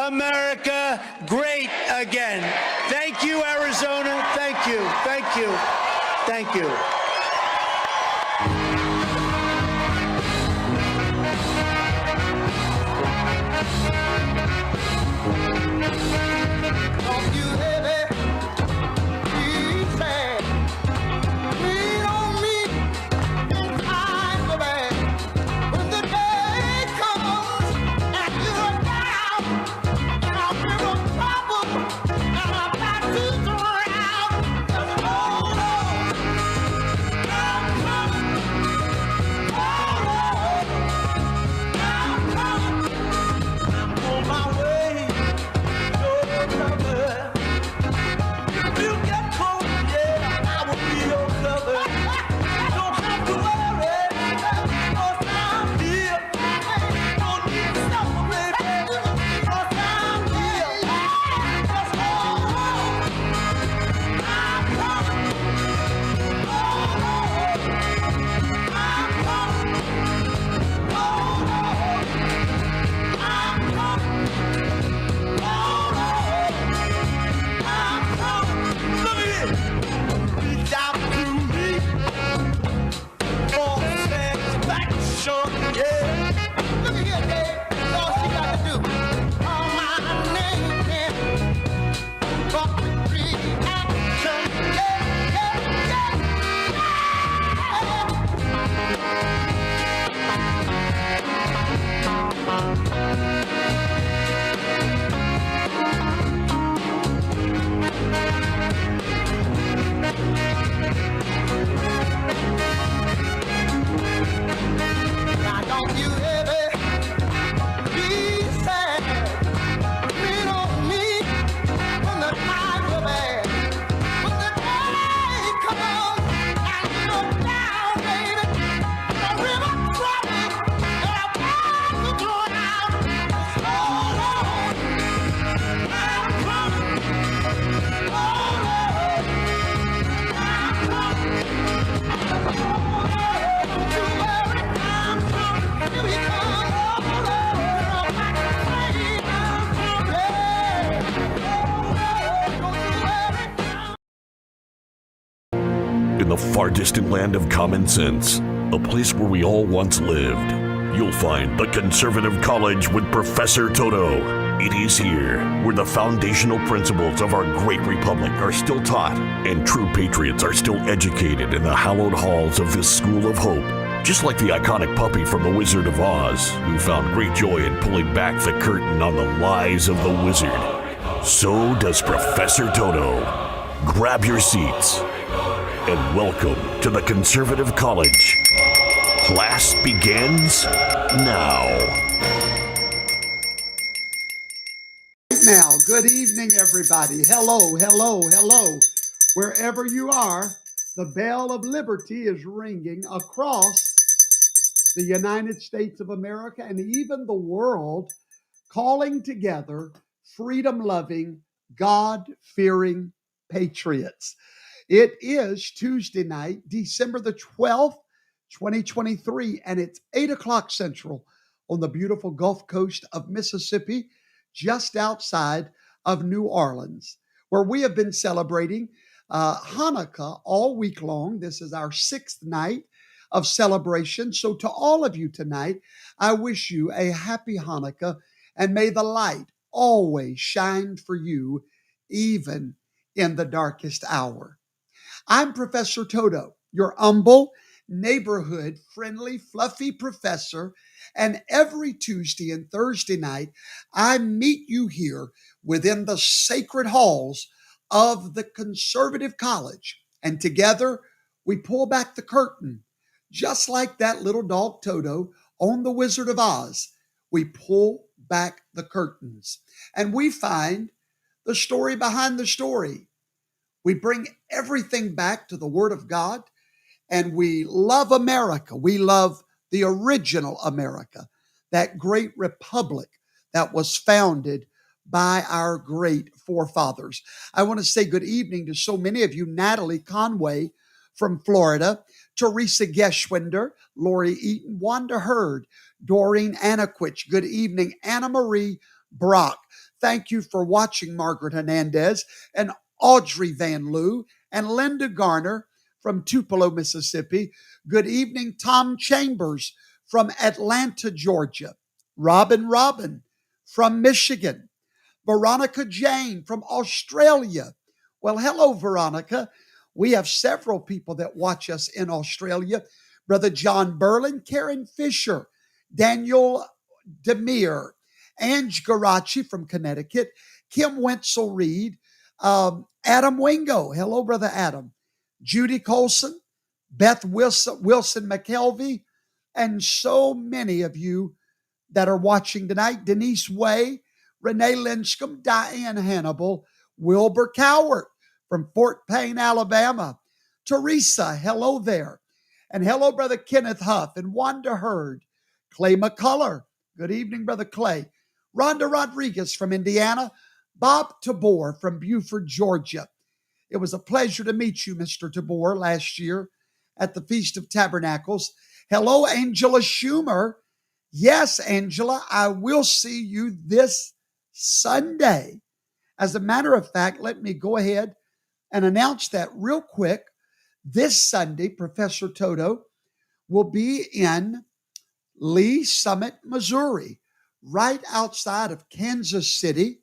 America great again. Thank you, Arizona. Thank you. Thank you. Thank you. In the far distant land of common sense, a place where we all once lived, you'll find the Conservative College with Professor Toto. It is here where the foundational principles of our great republic are still taught and true patriots are still educated in the hallowed halls of this school of hope. Just like the iconic puppy from The Wizard of Oz, who found great joy in pulling back the curtain on the lies of the wizard, so does Professor Toto. Grab your seats and welcome to the Conservative College. Class begins now. Now, good evening, everybody. Hello, hello, hello. Wherever you are, the bell of liberty is ringing across the United States of America and even the world, calling together freedom-loving, God-fearing patriots. It is Tuesday night, December the 12th, 2023, and it's 8 o'clock Central on the beautiful Gulf Coast of Mississippi, just outside of New Orleans, where we have been celebrating Hanukkah all week long. This is our 6th night of celebration. So to all of you tonight, I wish you a happy Hanukkah, and may the light always shine for you, even in the darkest hour. I'm Professor Toto, your humble, neighborhood, friendly, fluffy professor, and every Tuesday and Thursday night, I meet you here within the sacred halls of the Conservative College, and together we pull back the curtain, just like that little dog Toto on The Wizard of Oz. We pull back the curtains, and we find the story behind the story. We bring everything back to the Word of God, and we love America. We love the original America, that great republic that was founded by our great forefathers. I want to say good evening to so many of you. Natalie Conway from Florida, Teresa Geschwinder, Lori Eaton, Wanda Hurd, Doreen Anaquich. Good evening. Anna Marie Brock. Thank you for watching, Margaret Hernandez and Audrey Van Loo and Linda Garner from Tupelo, Mississippi. Good evening, Tom Chambers from Atlanta, Georgia. Robin from Michigan. Veronica Jane from Australia. Well, hello, Veronica. We have several people that watch us in Australia. Brother John Berlin, Karen Fisher, Daniel Demir, Ange Garachi from Connecticut, Kim Wenzel Reed, Adam Wingo. Hello, Brother Adam. Judy Colson, Beth Wilson McKelvey, and so many of you that are watching tonight. Denise Way, Renee Linscomb, Diane Hannibal, Wilbur Cowart from Fort Payne, Alabama. Teresa, hello there. And hello, Brother Kenneth Huff and Wanda Hurd. Clay McCullough, good evening, Brother Clay. Rhonda Rodriguez from Indiana. Bob Tabor from Buford, Georgia. It was a pleasure to meet you, Mr. Tabor, last year at the Feast of Tabernacles. Hello, Angela Schumer. Yes, Angela, I will see you this Sunday. As a matter of fact, let me go ahead and announce that real quick. This Sunday, Professor Toto will be in Lee Summit, Missouri, right outside of Kansas City.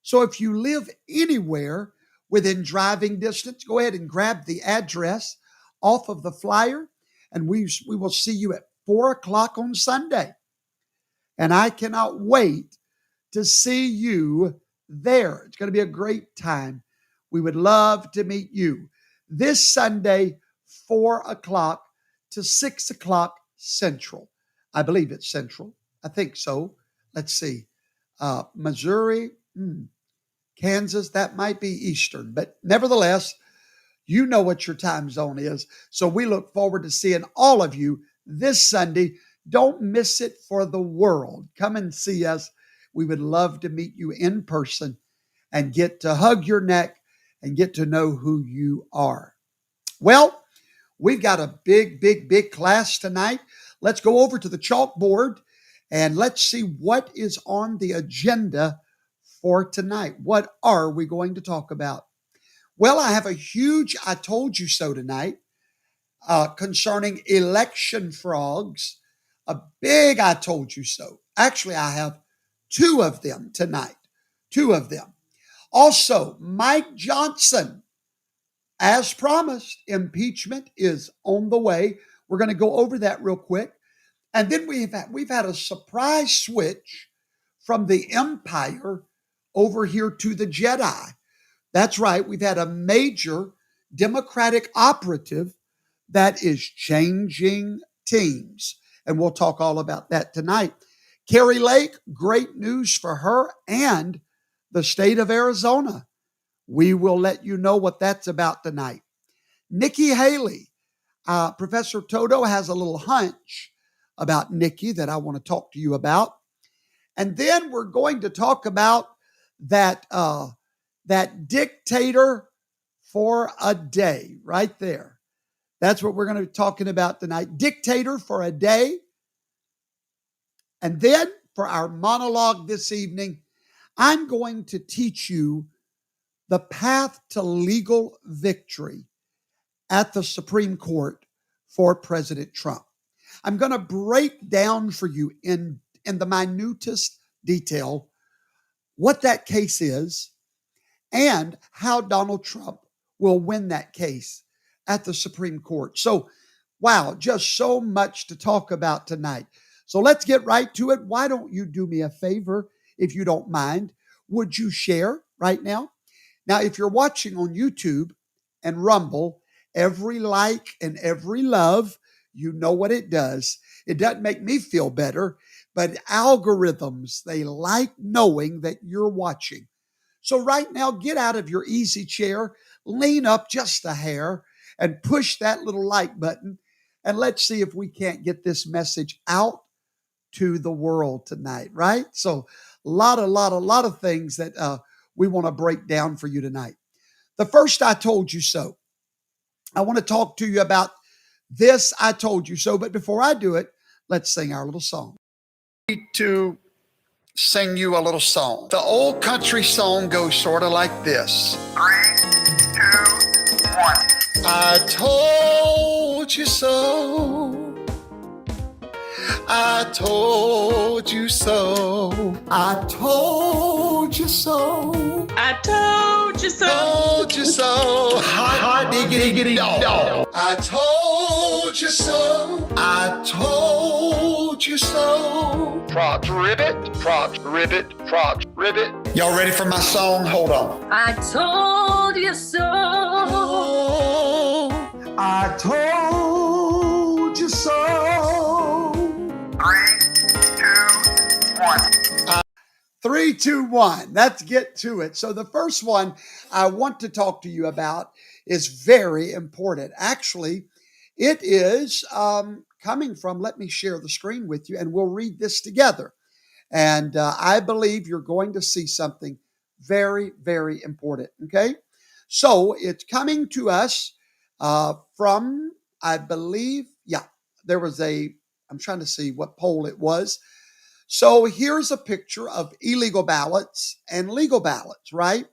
So if you live anywhere within driving distance, go ahead and grab the address off of the flyer, and we will see you at 4 o'clock on Sunday. And I cannot wait to see you there. It's going to be a great time. We would love to meet you this Sunday, 4 o'clock to 6 o'clock Central. I believe it's Central. I think so. Let's see. Missouri, Kansas, that might be Eastern. But nevertheless, you know what your time zone is. So we look forward to seeing all of you this Sunday. Don't miss it for the world. Come and see us. We would love to meet you in person and get to hug your neck and get to know who you are. Well, we've got a big class tonight. Let's go over to the chalkboard and let's see what is on the agenda for tonight. What are we going to talk about? Well, I have a huge I told you so tonight concerning election frogs. A big I told you so. Actually, I have two of them tonight. Two of them. Also, Mike Johnson, as promised, impeachment is on the way. We're going to go over that real quick. And then we've had a surprise switch from the Empire over here to the Jedi. That's right. We've had a major Democratic operative that is changing teams. And we'll talk all about that tonight. Carrie Lake, great news for her and the state of Arizona. We will let you know what that's about tonight. Nikki Haley, Professor Toto has a little hunch about Nikki that I want to talk to you about. And then we're going to talk about that Dictator for a Day right there. That's what we're going to be talking about tonight. Dictator for a Day. And then for our monologue this evening, I'm going to teach you the path to legal victory at the Supreme Court for President Trump. I'm going to break down for you in the minutest detail what that case is and how Donald Trump will win that case at the Supreme Court. So, wow, just so much to talk about tonight. So let's get right to it. Why don't you do me a favor, if you don't mind? Would you share right now? Now, if you're watching on YouTube and Rumble, every like and every love, you know what it does. It doesn't make me feel better, but algorithms, they like knowing that you're watching. So right now, get out of your easy chair, lean up just a hair, and push that little like button. And let's see if we can't get this message out to the world tonight, right? So a lot of things that we want to break down for you tonight. The first I told you so. I want to talk to you about this I told you so. But before I do it, let's sing our little song. To sing you a little song. The old country song goes sort of like this. 3, 2, 1. I told you so. I told you so. I told you so. I told you so. Told you so. Hot diggity dog. I told you so. I told you so. Props, ribbit, props, ribbit, props, ribbit. Y'all ready for my song? Hold on. I told you so. Oh, I told you so. 3, 2, 1. 3, 2, 1. Let's get to it. So the first one I want to talk to you about is very important. Actually, it is coming from, let me share the screen with you and we'll read this together. And I believe you're going to see something very, very important. Okay. So it's coming to us from, I believe, there was I'm trying to see what poll it was. So here's a picture of illegal ballots and legal ballots, right?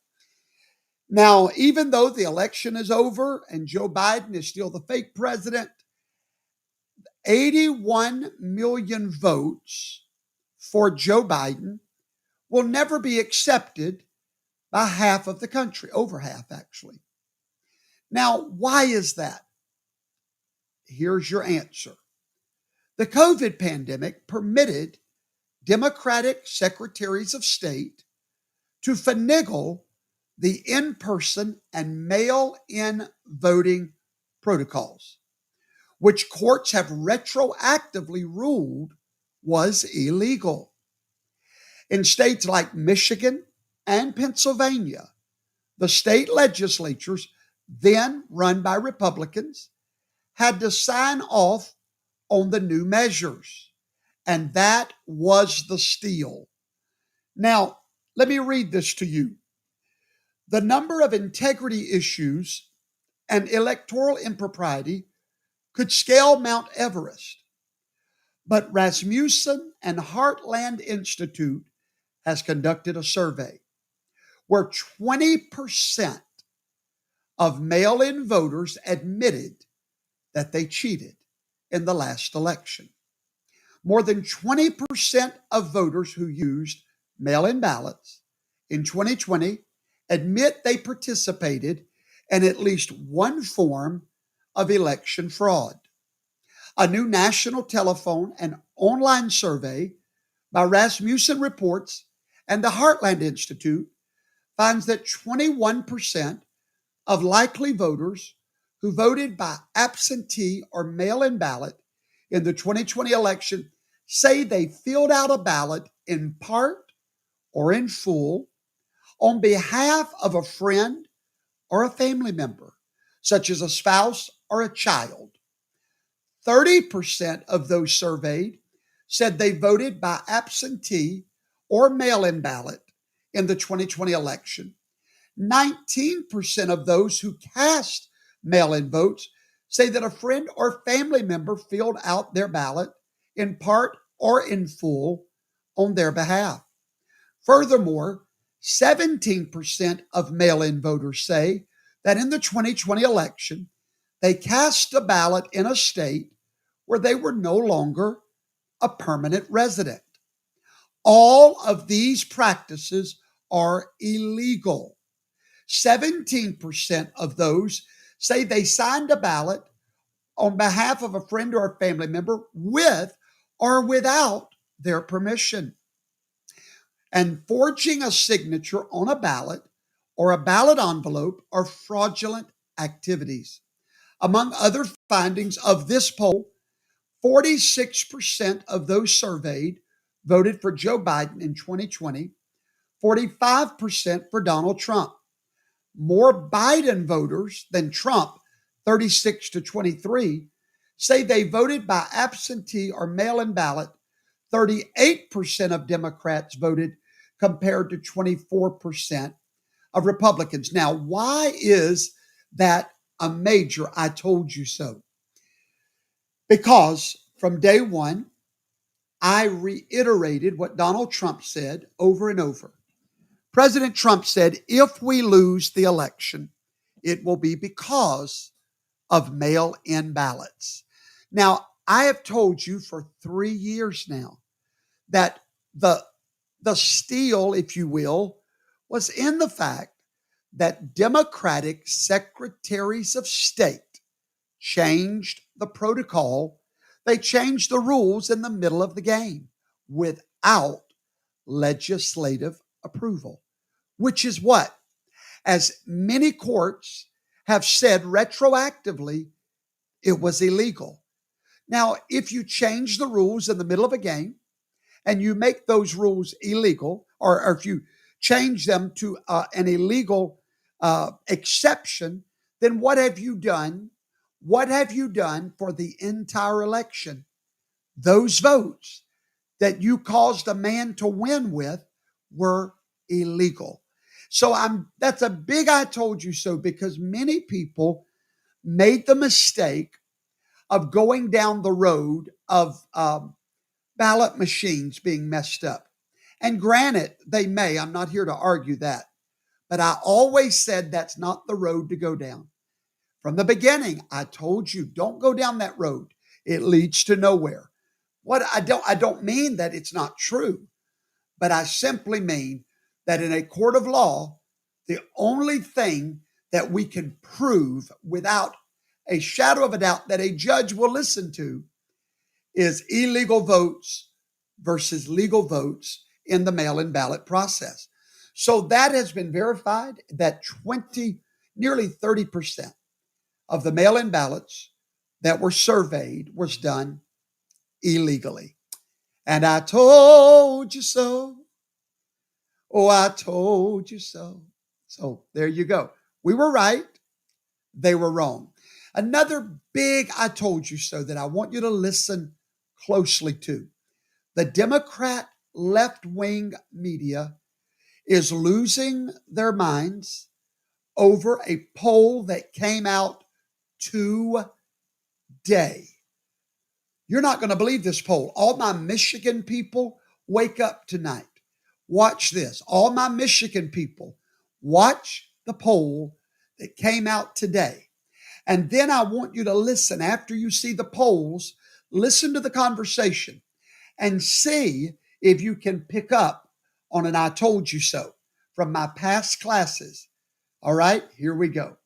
Now, even though the election is over and Joe Biden is still the fake president, 81 million votes for Joe Biden will never be accepted by half of the country, over half actually. Now, why is that? Here's your answer. The COVID pandemic permitted Democratic secretaries of state to finagle the in-person and mail-in voting protocols, which courts have retroactively ruled was illegal. In states like Michigan and Pennsylvania, the state legislatures, then run by Republicans, had to sign off on the new measures. And that was the steal. Now, let me read this to you. The number of integrity issues and electoral impropriety could scale Mount Everest. But Rasmussen and Heartland Institute has conducted a survey where 20% of mail-in voters admitted that they cheated in the last election. More than 20% of voters who used mail-in ballots in 2020 admit they participated in at least one form of election fraud. A new national telephone and online survey by Rasmussen Reports and the Heartland Institute finds that 21% of likely voters who voted by absentee or mail-in ballot in the 2020 election say they filled out a ballot in part or in full on behalf of a friend or a family member, such as a spouse or a child. 30% of those surveyed said they voted by absentee or mail-in ballot in the 2020 election. 19% of those who cast mail-in votes say that a friend or family member filled out their ballot in part or in full on their behalf. Furthermore, 17% of mail-in voters say that in the 2020 election, they cast a ballot in a state where they were no longer a permanent resident. All of these practices are illegal. 17% of those say they signed a ballot on behalf of a friend or a family member with or without their permission. And forging a signature on a ballot or a ballot envelope are fraudulent activities. Among other findings of this poll, 46% of those surveyed voted for Joe Biden in 2020, 45% for Donald Trump. More Biden voters than Trump, 36 to 23, say they voted by absentee or mail-in ballot. 38% of Democrats voted compared to 24% of Republicans. Now, why is that a major I told you so? Because from day one, I reiterated what Donald Trump said over and over. President Trump said, if we lose the election, it will be because of mail-in ballots. Now, I have told you for 3 years now that the steal, if you will, was in the fact that Democratic secretaries of state changed the protocol. They changed the rules in the middle of the game without legislative approval, which is what, as many courts have said retroactively, it was illegal. Now, if you change the rules in the middle of a game and you make those rules illegal, or if you change them to an illegal exception, then what have you done? What have you done for the entire election? Those votes that you caused a man to win with were illegal. So that's a big I told you so, because many people made the mistake of going down the road of ballot machines being messed up. And granted, they may, I'm not here to argue that, but I always said that's not the road to go down. From the beginning, I told you, don't go down that road. It leads to nowhere. What I don't mean that it's not true, but I simply mean that in a court of law, the only thing that we can prove without a shadow of a doubt that a judge will listen to is illegal votes versus legal votes in the mail-in ballot process. So that has been verified, that nearly 30% of the mail-in ballots that were surveyed was done illegally. And I told you so. Oh, I told you so. So there you go. We were right. They were wrong. Another big I told you so that I want you to listen closely to. The Democrat left-wing media is losing their minds over a poll that came out today. You're not going to believe this poll. All my Michigan people, wake up tonight. Watch this. All my Michigan people, watch the poll that came out today. And then I want you to listen after you see the polls, listen to the conversation and see if you can pick up on an I told you so from my past classes. All right, here we go.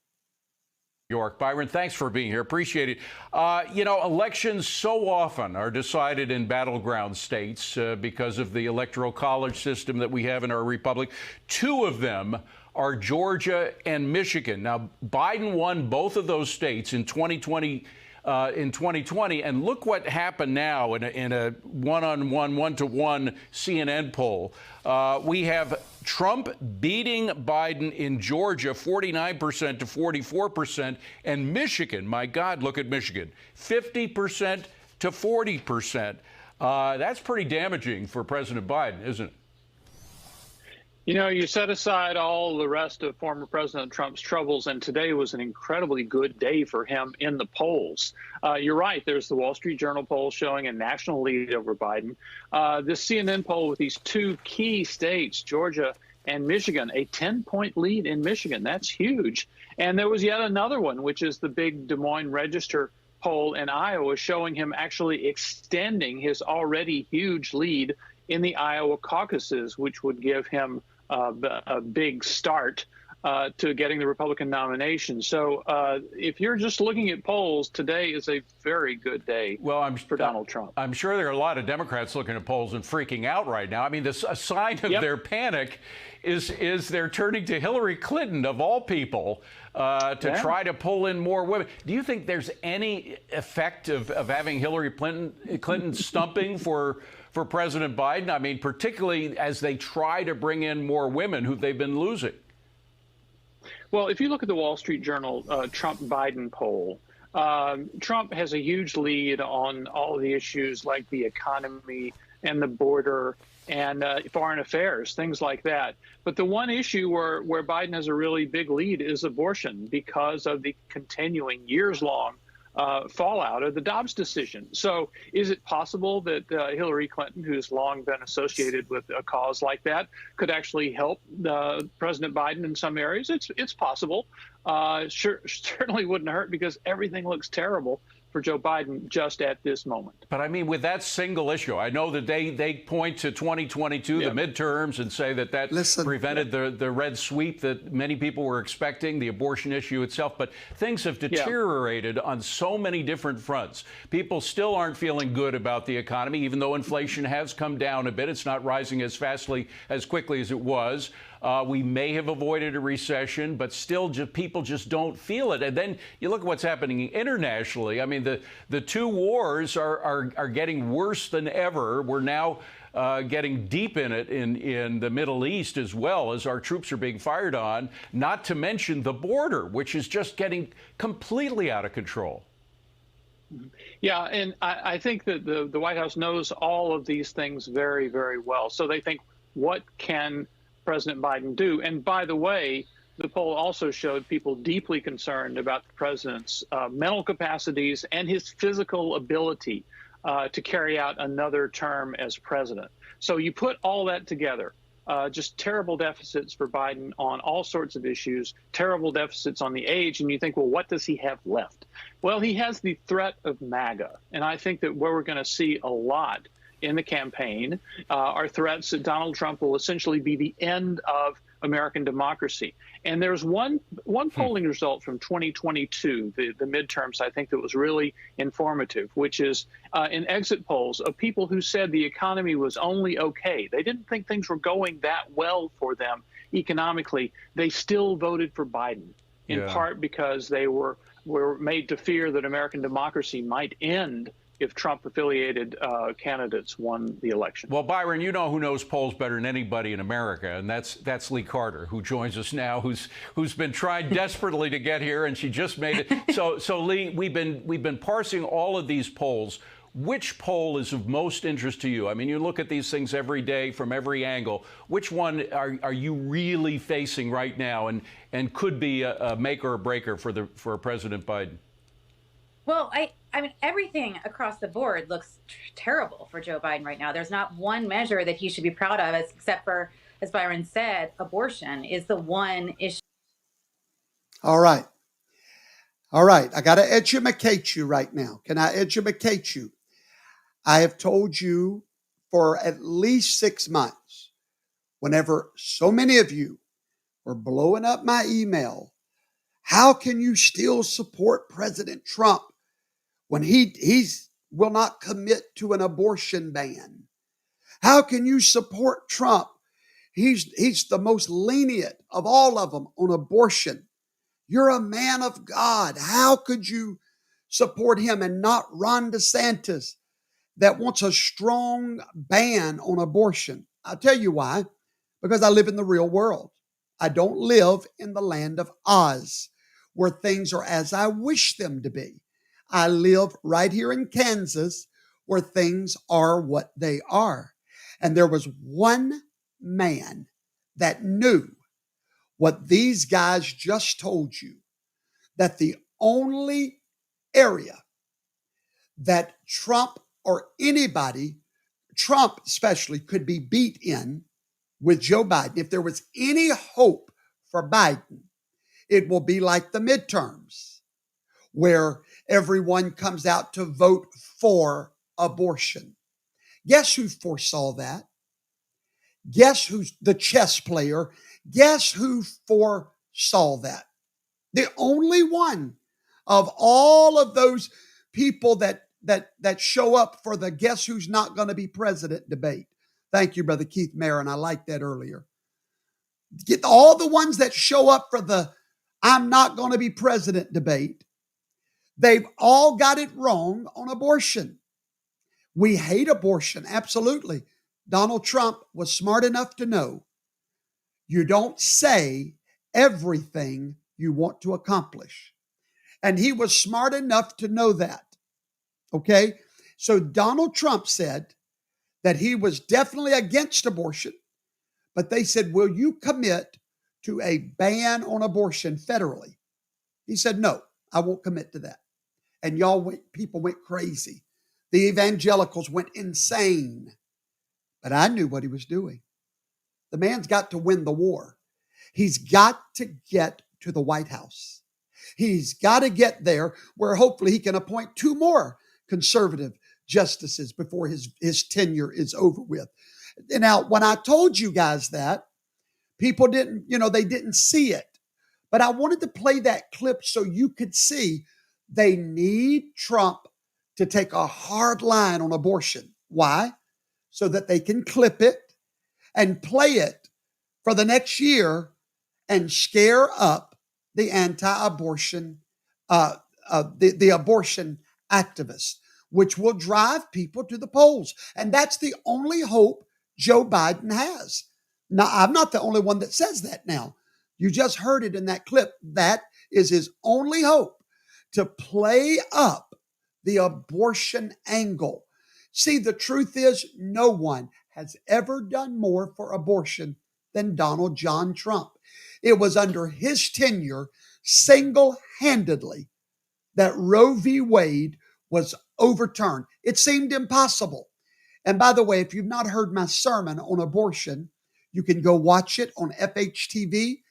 York. Byron, thanks for being here. Appreciate it. Elections so often are decided in battleground states because of the electoral college system that we have in our republic. Two of them are Georgia and Michigan. Now, Biden won both of those states in 2020. And look what happened now in a one-on-one, one-to-one CNN poll. We have Trump beating Biden in Georgia 49% to 44%, and Michigan, my God, look at Michigan, 50% to 40%. That's pretty damaging for President Biden, isn't it? You know, you set aside all the rest of former President Trump's troubles, and today was an incredibly good day for him in the polls. You're right. There's the Wall Street Journal poll showing a national lead over Biden. This CNN poll with these two key states, Georgia and Michigan, a 10-point lead in Michigan. That's huge. And there was yet another one, which is the big Des Moines Register poll in Iowa, showing him actually extending his already huge lead in the Iowa caucuses, which would give him a big start to getting the Republican nomination. So if you're just looking at polls, today is a very good day for Donald Trump. I'm sure there are a lot of Democrats looking at polls and freaking out right now. I mean, a sign of their panic is they're turning to Hillary Clinton, of all people, to try to pull in more women. Do you think there's any effect of having Hillary Clinton stumping for President Biden? I mean, particularly as they try to bring in more women who they've been losing. Well, if you look at the Wall Street Journal Trump-Biden poll, Trump has a huge lead on all of the issues like the economy and the border and foreign affairs, things like that. But the one issue where Biden has a really big lead is abortion, because of the continuing years-long fallout of the Dobbs decision. So is it possible that Hillary Clinton, who's long been associated with a cause like that, could actually help President Biden in some areas? It's possible. Certainly wouldn't hurt, because everything looks terrible for Joe Biden just at this moment. But I mean, with that single issue, I know that they point to 2022, the midterms, and say that prevented the red sweep that many people were expecting, the abortion issue itself. But things have deteriorated on so many different fronts. People still aren't feeling good about the economy, even though inflation has come down a bit. It's not rising as quickly as it was. We may have avoided a recession, but still people just don't feel it. And then you look at what's happening internationally. I mean, the two wars are getting worse than ever. We're now getting deep in it in the Middle East, as well as our troops are being fired on, not to mention the border, which is just getting completely out of control. Yeah, and I think that the White House knows all of these things very, very well. So they think, what can President Biden do? And by the way, the poll also showed people deeply concerned about the president's mental capacities and his physical ability to carry out another term as president. So you put all that together, just terrible deficits for Biden on all sorts of issues, terrible deficits on the age, and you think, well, what does he have left? Well, he has the threat of MAGA, and I think that where we're going to see a lot in the campaign are threats that Donald Trump will essentially be the end of American democracy. And there's one polling result from 2022, the midterms, I think, that was really informative, which is in exit polls of people who said the economy was only okay. They didn't think things were going that well for them economically. They still voted for Biden, in part because they were made to fear that American democracy might end if Trump-affiliated candidates won the election. Well, Byron, you know who knows polls better than anybody in America, and that's Lee Carter, who joins us now, who's been trying desperately to get here, and she just made it. So Lee, we've been parsing all of these polls. Which poll is of most interest to you? I mean, you look at these things every day from every angle. Which one are you really facing right now, and could be a make or a breaker for President Biden? Well, I mean, everything across the board looks terrible for Joe Biden right now. There's not one measure that he should be proud of, except for, as Byron said, abortion is the one issue. All right. I got to educate you right now. Can I educate you? I have told you for at least 6 months, whenever so many of you were blowing up my email, how can you still support President Trump when he will not commit to an abortion ban? How can you support Trump? He's the most lenient of all of them on abortion. You're a man of God. How could you support him and not Ron DeSantis that wants a strong ban on abortion? I'll tell you why. Because I live in the real world. I don't live in the land of Oz, where things are as I wish them to be. I live right here in Kansas, where things are what they are. And there was one man that knew what these guys just told you, that the only area that Trump or anybody, Trump especially, could be beat in with Joe Biden, if there was any hope for Biden, it will be like the midterms, where everyone comes out to vote for abortion. Guess who foresaw that? Guess who's the chess player? Guess who foresaw that? The only one of all of those people that show up for the guess who's not going to be president debate. Thank you, Brother Keith Marin. I liked that earlier. Get all the ones that show up for the I'm not going to be president debate. They've all got it wrong on abortion. We hate abortion, absolutely. Donald Trump was smart enough to know you don't say everything you want to accomplish. And he was smart enough to know that. Okay? So Donald Trump said that he was definitely against abortion, but they said, will you commit to a ban on abortion federally? He said, no, I won't commit to that. and people went crazy. The evangelicals went insane. But I knew what he was doing. The man's got to win the war. He's got to get to the White House. He's got to get there where hopefully he can appoint 2 more conservative justices before his tenure is over with. Now, when I told you guys that, people they didn't see it. But I wanted to play that clip so you could see they need Trump to take a hard line on abortion. Why? So that they can clip it and play it for the next year and scare up the anti-abortion, the abortion activists, which will drive people to the polls. And that's the only hope Joe Biden has. Now, I'm not the only one that says that now. You just heard it in that clip. That is his only hope, to play up the abortion angle. See, the truth is, no one has ever done more for abortion than Donald John Trump. It was under his tenure, single-handedly, that Roe v. Wade was overturned. It seemed impossible. And by the way, if you've not heard my sermon on abortion, you can go watch it on FHTV.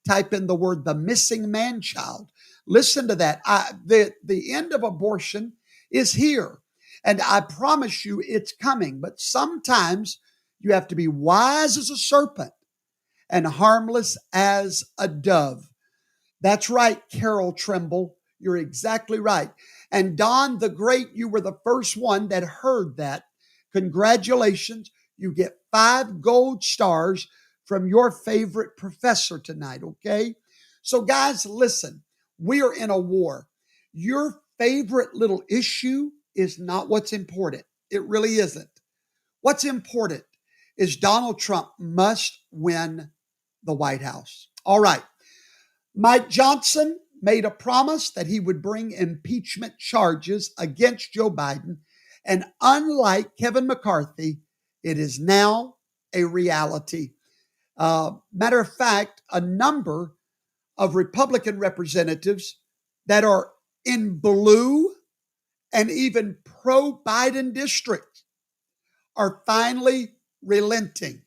Type in the word "the missing man child." Listen to that. The end of abortion is here. And I promise you it's coming. But sometimes you have to be wise as a serpent and harmless as a dove. That's right, Carol Trimble. You're exactly right. And Don the Great, you were the first one that heard that. Congratulations. You get 5 gold stars from your favorite professor tonight, okay? So guys, listen, we are in a war. Your favorite little issue is not what's important. It really isn't. What's important is Donald Trump must win the White House. All right. Mike Johnson made a promise that he would bring impeachment charges against Joe Biden. And unlike Kevin McCarthy, it is now a reality. Matter of fact, a number of Republican representatives that are in blue and even pro-Biden districts are finally relenting.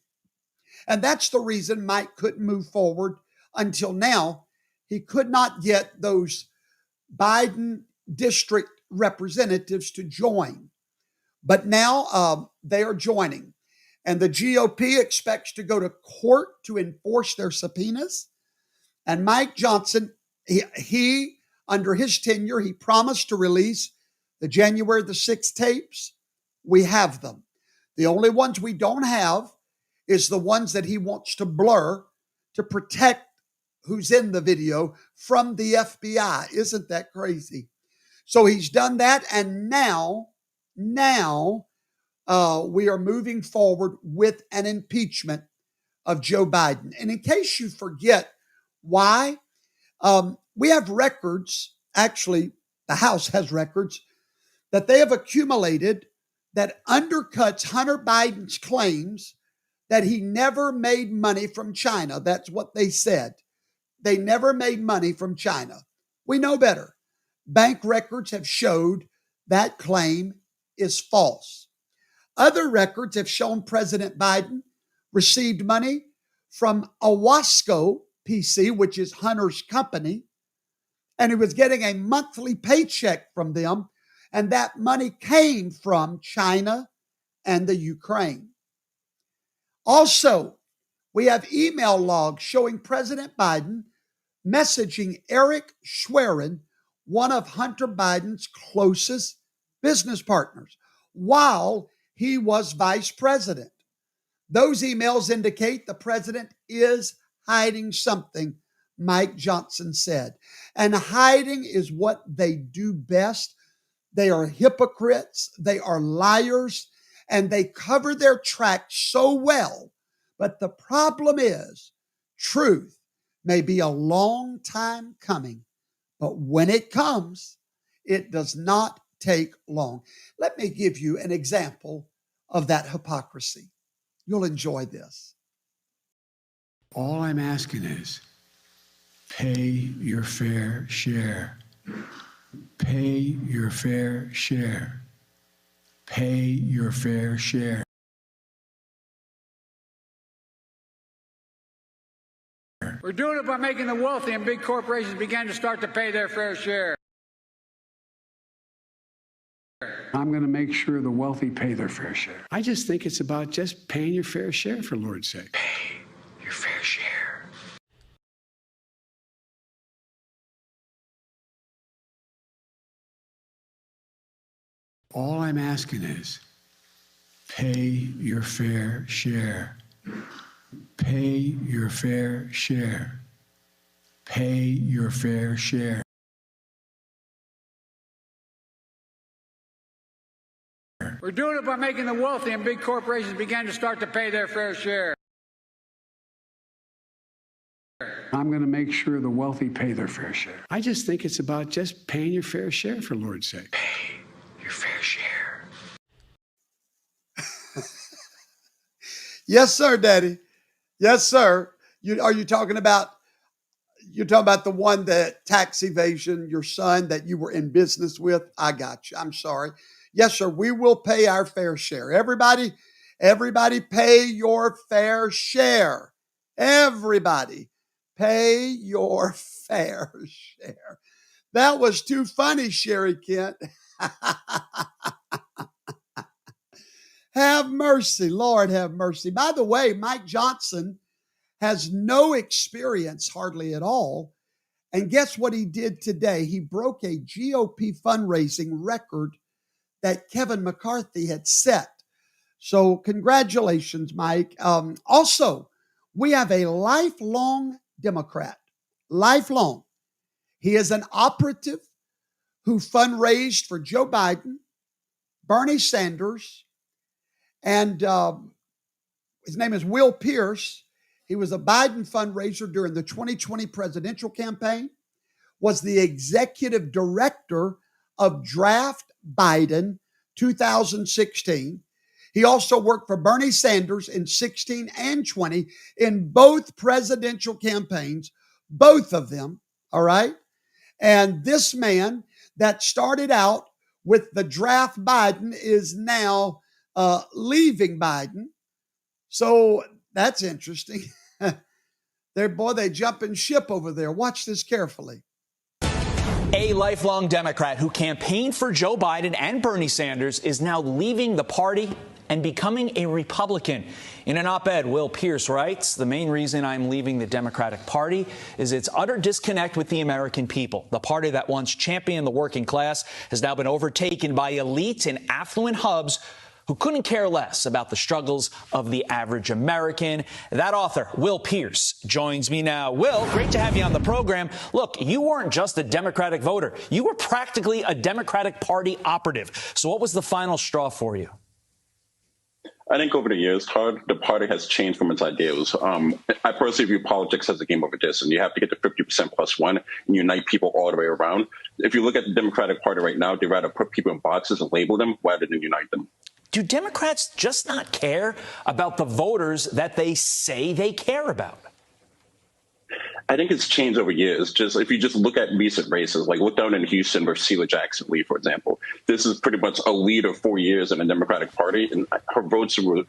And that's the reason Mike couldn't move forward until now. He could not get those Biden district representatives to join. But now they are joining. And the GOP expects to go to court to enforce their subpoenas. And Mike Johnson, he under his tenure, he promised to release the January the 6th tapes. We have them. The only ones we don't have is the ones that he wants to blur to protect who's in the video from the FBI. Isn't that crazy? So he's done that. And now we are moving forward with an impeachment of Joe Biden. And in case you forget why, we have records, actually, the House has records that they have accumulated that undercuts Hunter Biden's claims that he never made money from China. That's what they said. They never made money from China. We know better. Bank records have showed that claim is false. Other records have shown President Biden received money from Owasco PC, which is Hunter's company, and he was getting a monthly paycheck from them, and that money came from China and the Ukraine. Also, we have email logs showing President Biden messaging Eric Schwerin, one of Hunter Biden's closest business partners, while he was vice president. Those emails indicate the president is hiding something, Mike Johnson said. And hiding is what they do best. They are hypocrites, they are liars, and they cover their tracks so well. But the problem is, truth may be a long time coming, but when it comes, it does not take long. Let me give you an example of that hypocrisy. You'll enjoy this. All I'm asking is pay your fair share. Pay your fair share. Pay your fair share. We're doing it by making the wealthy and big corporations begin to start to pay their fair share. I'm going to make sure the wealthy pay their fair share. I just think it's about just paying your fair share, for Lord's sake. Pay your fair share. All I'm asking is pay your fair share. Pay your fair share. Pay your fair share. We're doing it by making the wealthy and big corporations begin to start to pay their fair share. I'm going to make sure the wealthy pay their fair share. I just think it's about just paying your fair share, for Lord's sake. Pay your fair share. Yes, sir, Daddy. Yes, sir. Are you talking about? You're talking about the one that tax evasion, your son that you were in business with? I got you. I'm sorry. Yes, sir. We will pay our fair share. Everybody pay your fair share. Everybody pay your fair share. That was too funny, Sherry Kent. Have mercy, Lord, have mercy. By the way, Mike Johnson has no experience hardly at all. And guess what he did today? He broke a GOP fundraising record that Kevin McCarthy had set. So congratulations, Mike. Also, we have a lifelong Democrat, lifelong. He is an operative who fundraised for Joe Biden, Bernie Sanders, and his name is Will Pierce. He was a Biden fundraiser during the 2020 presidential campaign, was the executive director of Draft Biden 2016. He also worked for Bernie Sanders in 16 and 20 in both presidential campaigns, both of them, all right? And this man that started out with the Draft Biden is now leaving Biden. So that's interesting. They jumping ship over there. Watch this carefully. A lifelong Democrat who campaigned for Joe Biden and Bernie Sanders is now leaving the party and becoming a Republican. In an op-ed, Will Pierce writes, "The main reason I'm leaving the Democratic Party is its utter disconnect with the American people. The party that once championed the working class has now been overtaken by elites and affluent hubs who couldn't care less about the struggles of the average American." That author, Will Pierce, joins me now. Will, great to have you on the program. Look, you weren't just a Democratic voter. You were practically a Democratic Party operative. So what was the final straw for you? I think over the years, the party has changed from its ideals. I personally view politics as a game of addition. You have to get to 50% plus one and unite people all the way around. If you look at the Democratic Party right now, they'd rather put people in boxes and label them rather than unite them. Do Democrats just not care about the voters that they say they care about? I think it's changed over years. Just if you just look at recent races, like look down in Houston versus Sheila Jackson Lee, for example. This is pretty much a lead of 4 years in the Democratic Party, and her votes were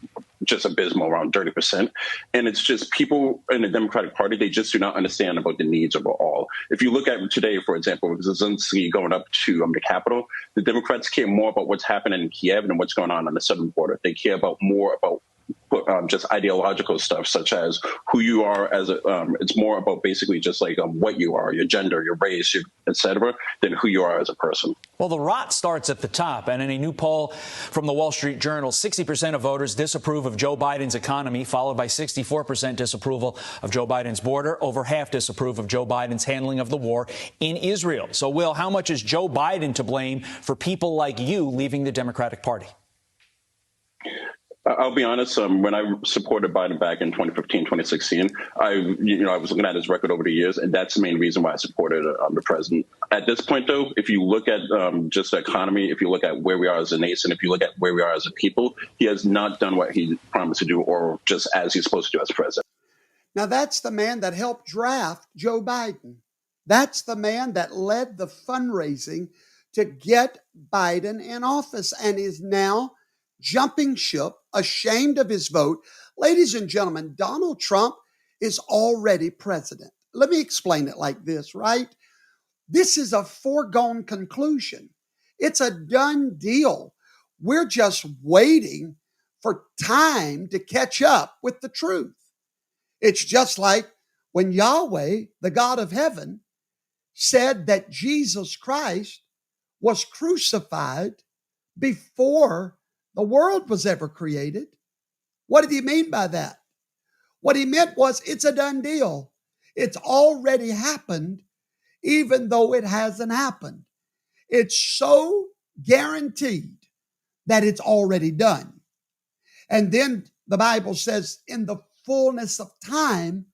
just abysmal, around 30%. And it's just people in the Democratic Party, they just do not understand about the needs overall. If you look at today, for example, with Zelensky going up to the Capitol, the Democrats care more about what's happening in Kiev than what's going on the southern border. They care more about just ideological stuff, such as who you are as a, it's more about basically just like what you are, your gender, your race, etc., than who you are as a person. Well, the rot starts at the top. And in a new poll from the Wall Street Journal, 60% of voters disapprove of Joe Biden's economy, followed by 64% disapproval of Joe Biden's border. Over half disapprove of Joe Biden's handling of the war in Israel. So, Will, how much is Joe Biden to blame for people like you leaving the Democratic Party? I'll be honest. When I supported Biden back in 2015, 2016, I was looking at his record over the years, and that's the main reason why I supported the president. At this point, though, if you look at just the economy, if you look at where we are as a nation, if you look at where we are as a people, he has not done what he promised to do, or just as he's supposed to do as president. Now, that's the man that helped draft Joe Biden. That's the man that led the fundraising to get Biden in office and is now jumping ship, ashamed of his vote. Ladies and gentlemen, Donald Trump is already president. Let me explain it like this, right? This is a foregone conclusion. It's a done deal. We're just waiting for time to catch up with the truth. It's just like when Yahweh, the God of heaven, said that Jesus Christ was crucified before the world was ever created. What did he mean by that? What he meant was it's a done deal. It's already happened, even though it hasn't happened. It's so guaranteed that it's already done. And then the Bible says, in the fullness of time,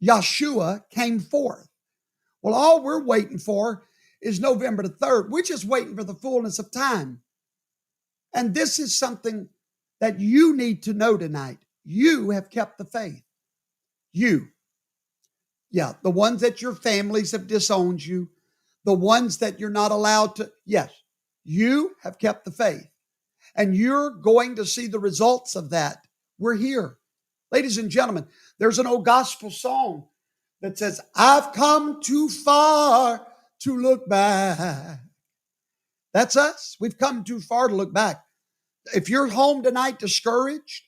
Yeshua came forth. Well, all we're waiting for is November the 3rd. We're just waiting for the fullness of time. And this is something that you need to know tonight. You have kept the faith. You. Yeah, the ones that your families have disowned you, the ones that you're not allowed to. Yes, you have kept the faith. And you're going to see the results of that. We're here. Ladies and gentlemen, there's an old gospel song that says, I've come too far to look back. That's us. We've come too far to look back. If you're home tonight discouraged,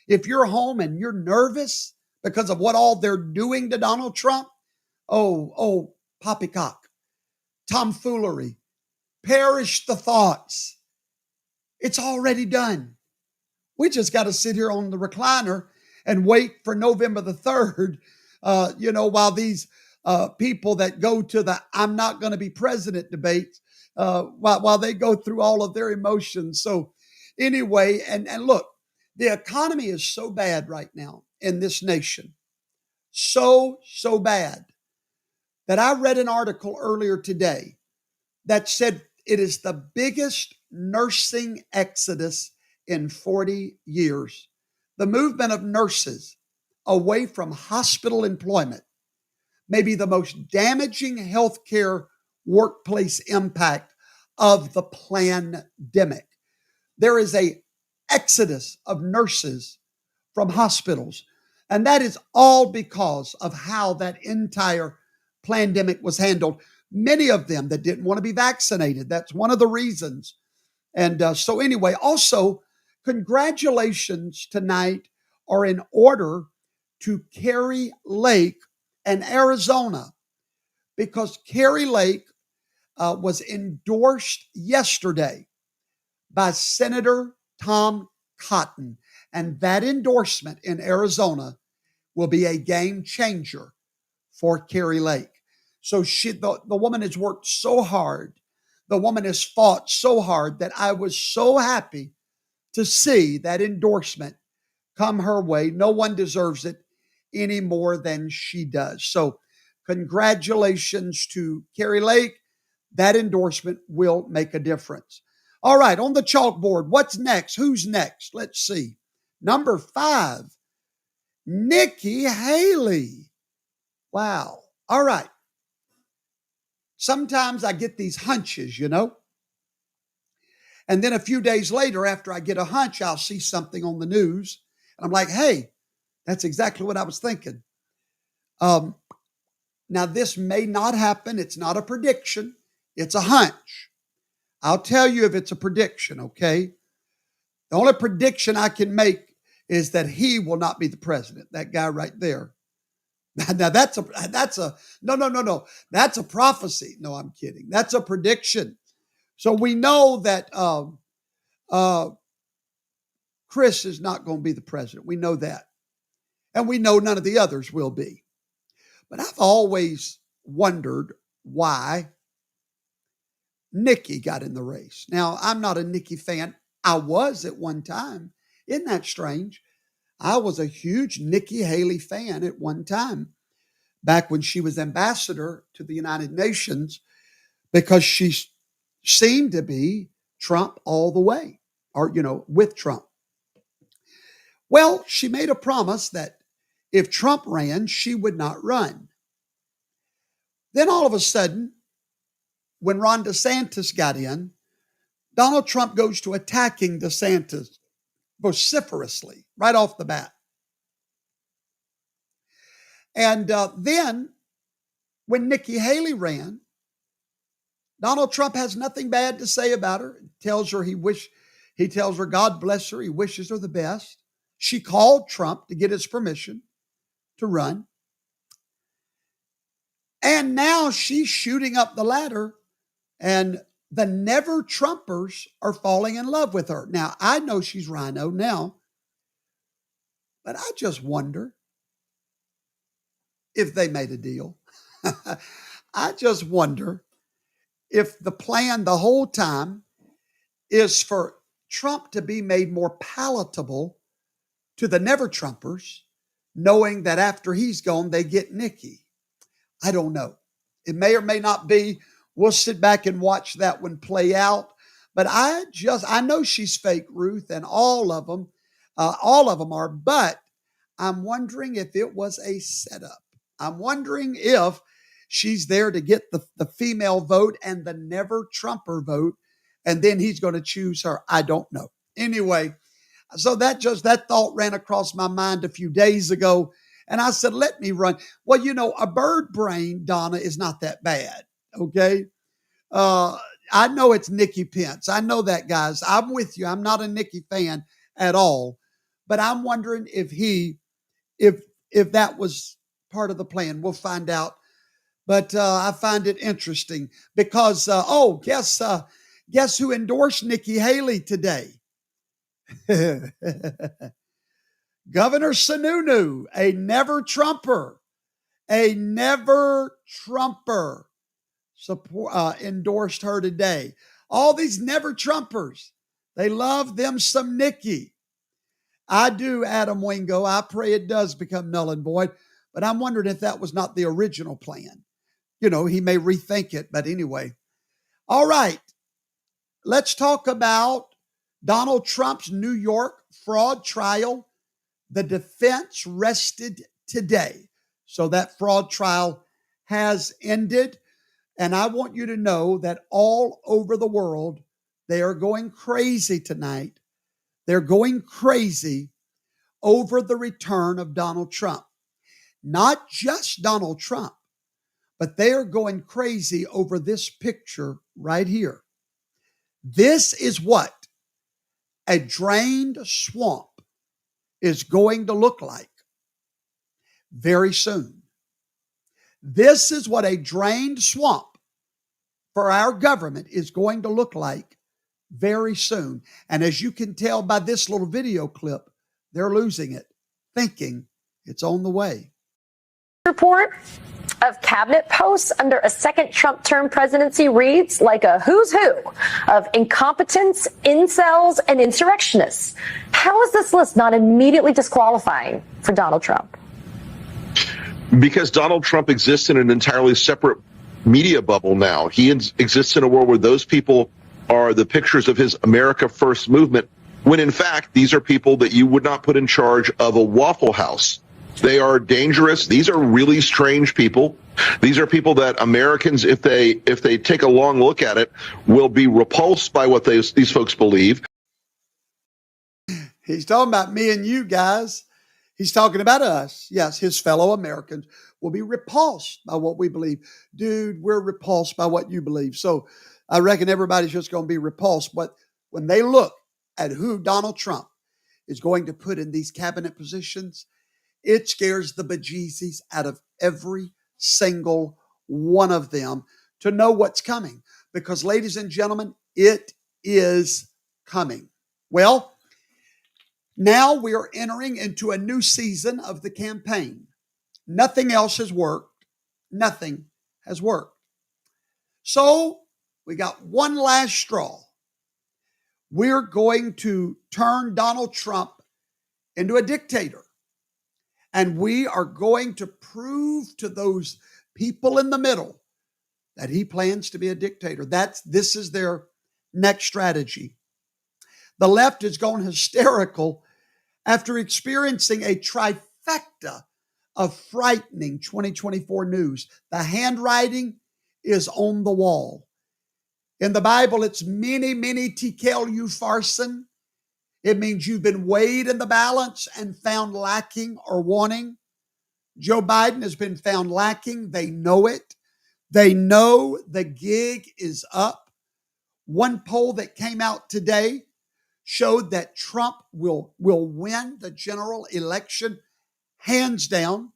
if you're home and you're nervous because of what all they're doing to Donald Trump, poppycock, tomfoolery, perish the thoughts. It's already done. We just got to sit here on the recliner and wait for November the 3rd, while these people that go to the I'm not going to be president debates, while they go through all of their emotions. So anyway, and look, the economy is so bad right now in this nation, so bad, that I read an article earlier today that said it is the biggest nursing exodus in 40 years. The movement of nurses away from hospital employment may be the most damaging healthcare workplace impact of the pandemic. There is an exodus of nurses from hospitals, and that is all because of how that entire pandemic was handled. Many of them that didn't want to be vaccinated. That's one of the reasons. And so anyway, also, congratulations tonight are in order to Kari Lake and Arizona, because Kari Lake was endorsed yesterday by Senator Tom Cotton. And that endorsement in Arizona will be a game changer for Kari Lake. So the woman has worked so hard. The woman has fought so hard that I was so happy to see that endorsement come her way. No one deserves it any more than she does. So congratulations to Kari Lake. That endorsement will make a difference. All right, on the chalkboard, what's next? Who's next? Let's see. Number 5, Nikki Haley. Wow. All right. Sometimes I get these hunches, and then a few days later, after I get a hunch, I'll see something on the news, and I'm like, hey, that's exactly what I was thinking. Now, this may not happen. It's not a prediction. It's a hunch. I'll tell you if it's a prediction, okay? The only prediction I can make is that he will not be the president, that guy right there. Now that's a no. That's a prophecy. No, I'm kidding. That's a prediction. So we know that Chris is not going to be the president. We know that. And we know none of the others will be. But I've always wondered why Nikki got in the race. Now, I'm not a Nikki fan. I was at one time. Isn't that strange? I was a huge Nikki Haley fan at one time, back when she was ambassador to the United Nations, because she seemed to be Trump all the way, or, with Trump. Well, she made a promise that if Trump ran, she would not run. Then all of a sudden, when Ron DeSantis got in, Donald Trump goes to attacking DeSantis vociferously right off the bat. And then when Nikki Haley ran, Donald Trump has nothing bad to say about her. Tells her he tells her God bless her. He wishes her the best. She called Trump to get his permission to run. And now she's shooting up the ladder, and the never Trumpers are falling in love with her. Now, I know she's Rhino now, but I just wonder if they made a deal. I just wonder if the plan the whole time is for Trump to be made more palatable to the never Trumpers, knowing that after he's gone, they get Nikki. I don't know. It may or may not be. We'll sit back and watch that one play out. But I know she's fake, Ruth, and all of them are. But I'm wondering if it was a setup. I'm wondering if she's there to get the female vote and the never Trumper vote, and then he's going to choose her. I don't know. Anyway, so that thought ran across my mind a few days ago, and I said, let me run. Well, a bird brain, Donna, is not that bad, okay? I know it's Nikki Pence. I know that, guys. I'm with you. I'm not a Nikki fan at all, but I'm wondering if that was part of the plan. We'll find out. But I find it interesting because, guess who endorsed Nikki Haley today? Governor Sununu, a never Trumper, endorsed her today. All these never Trumpers, they love them some Nikki. I do, Adam Wingo. I pray it does become null and void, but I'm wondering if that was not the original plan. He may rethink it, but anyway. All right. Let's talk about Donald Trump's New York fraud trial. The defense rested today. So that fraud trial has ended. And I want you to know that all over the world, they are going crazy tonight. They're going crazy over the return of Donald Trump. Not just Donald Trump, but they are going crazy over this picture right here. This is what a drained swamp is going to look like very soon. This is what a drained swamp for our government is going to look like very soon. And as you can tell by this little video clip, they're losing it, thinking it's on the way. Report of cabinet posts under a second Trump term presidency reads like a who's who of incompetents, incels, and insurrectionists. How is this list not immediately disqualifying for Donald Trump? Because Donald Trump exists in an entirely separate media bubble now. He exists in a world where those people are the pictures of his America First movement, when in fact, these are people that you would not put in charge of a Waffle House. They are dangerous. These are really strange people. These are people that Americans, if they take a long look at it, will be repulsed by what these folks believe. He's talking about me and you guys. He's talking about us. Yes, his fellow Americans will be repulsed by what we believe. Dude, we're repulsed by what you believe. So I reckon everybody's just going to be repulsed. But when they look at who Donald Trump is going to put in these cabinet positions, it scares the bejesus out of every single one of them to know what's coming. Because, ladies and gentlemen, it is coming. Well, now we are entering into a new season of the campaign. Nothing else has worked. Nothing has worked. So we got one last straw. We're going to turn Donald Trump into a dictator. And we are going to prove to those people in the middle that he plans to be a dictator. This is their next strategy. The left has gone hysterical after experiencing a trifecta of frightening 2024 news. The handwriting is on the wall. In the Bible, it's many, many tekel upharsin. It means you've been weighed in the balance and found lacking or wanting. Joe Biden has been found lacking. They know it. They know the gig is up. One poll that came out today showed that Trump will win the general election hands down.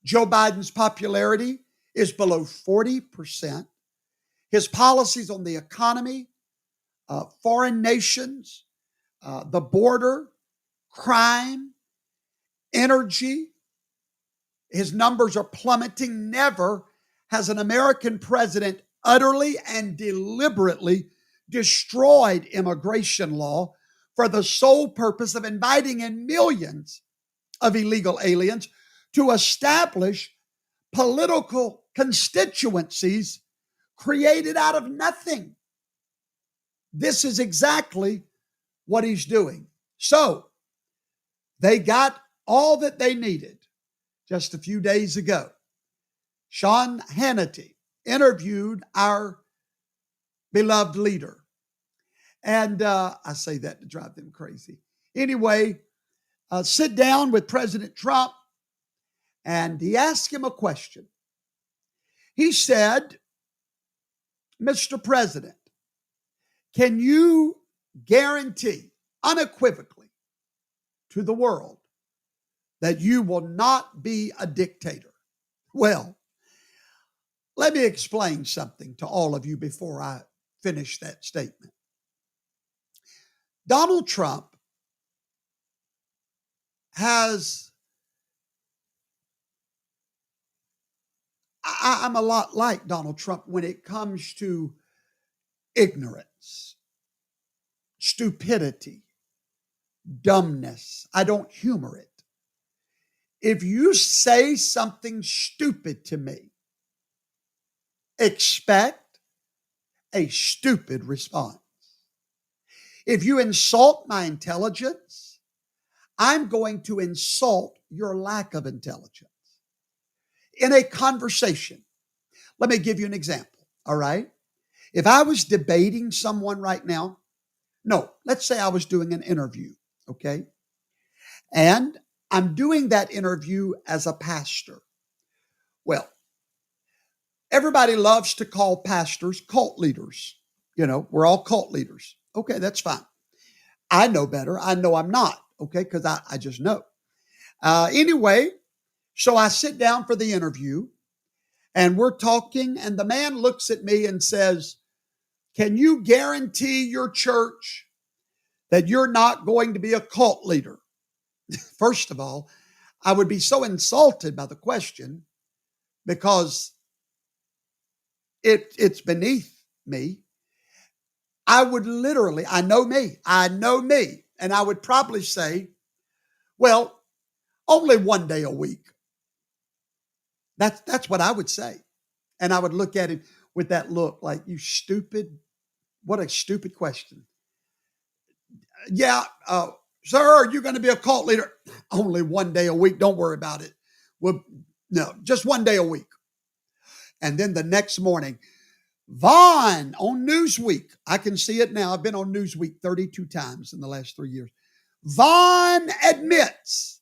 Joe Biden's popularity is below 40%. His policies on the economy, foreign nations, the border, crime, energy, his numbers are plummeting. Never has an American president utterly and deliberately destroyed immigration law for the sole purpose of inviting in millions of illegal aliens to establish political constituencies created out of nothing. This is exactly what he's doing. So they got all that they needed just a few days ago. Sean Hannity interviewed our beloved leader. And I say that to drive them crazy. Anyway, sit down with President Trump, and he asked him a question. He said, Mr. President, can you guarantee unequivocally to the world that you will not be a dictator? Well, let me explain something to all of you before I finish that statement. Donald Trump has, I'm a lot like Donald Trump when it comes to ignorance, stupidity, dumbness. I don't humor it. If you say something stupid to me, expect a stupid response. If you insult my intelligence, I'm going to insult your lack of intelligence. In a conversation, let me give you an example, all right? If I was debating someone right now, no, let's say I was doing an interview, okay? And I'm doing that interview as a pastor. Well, everybody loves to call pastors cult leaders. You know, we're all cult leaders. Okay, that's fine. I know better. I know I'm not, okay, because I just know. Anyway, so I sit down for the interview, and we're talking, and the man looks at me and says, can you guarantee your church that you're not going to be a cult leader? First of all, I would be so insulted by the question because it's beneath me. I would literally, I know me, and I would probably say, well, only one day a week. That's what I would say. And I would look at him with that look like, you stupid, what a stupid question. Yeah, sir, are you going to be a cult leader? Only one day a week. Don't worry about it. Well, no, just one day a week. And then the next morning, Vaughn on Newsweek. I can see it now. I've been on Newsweek 32 times in the last 3 years. Vaughn admits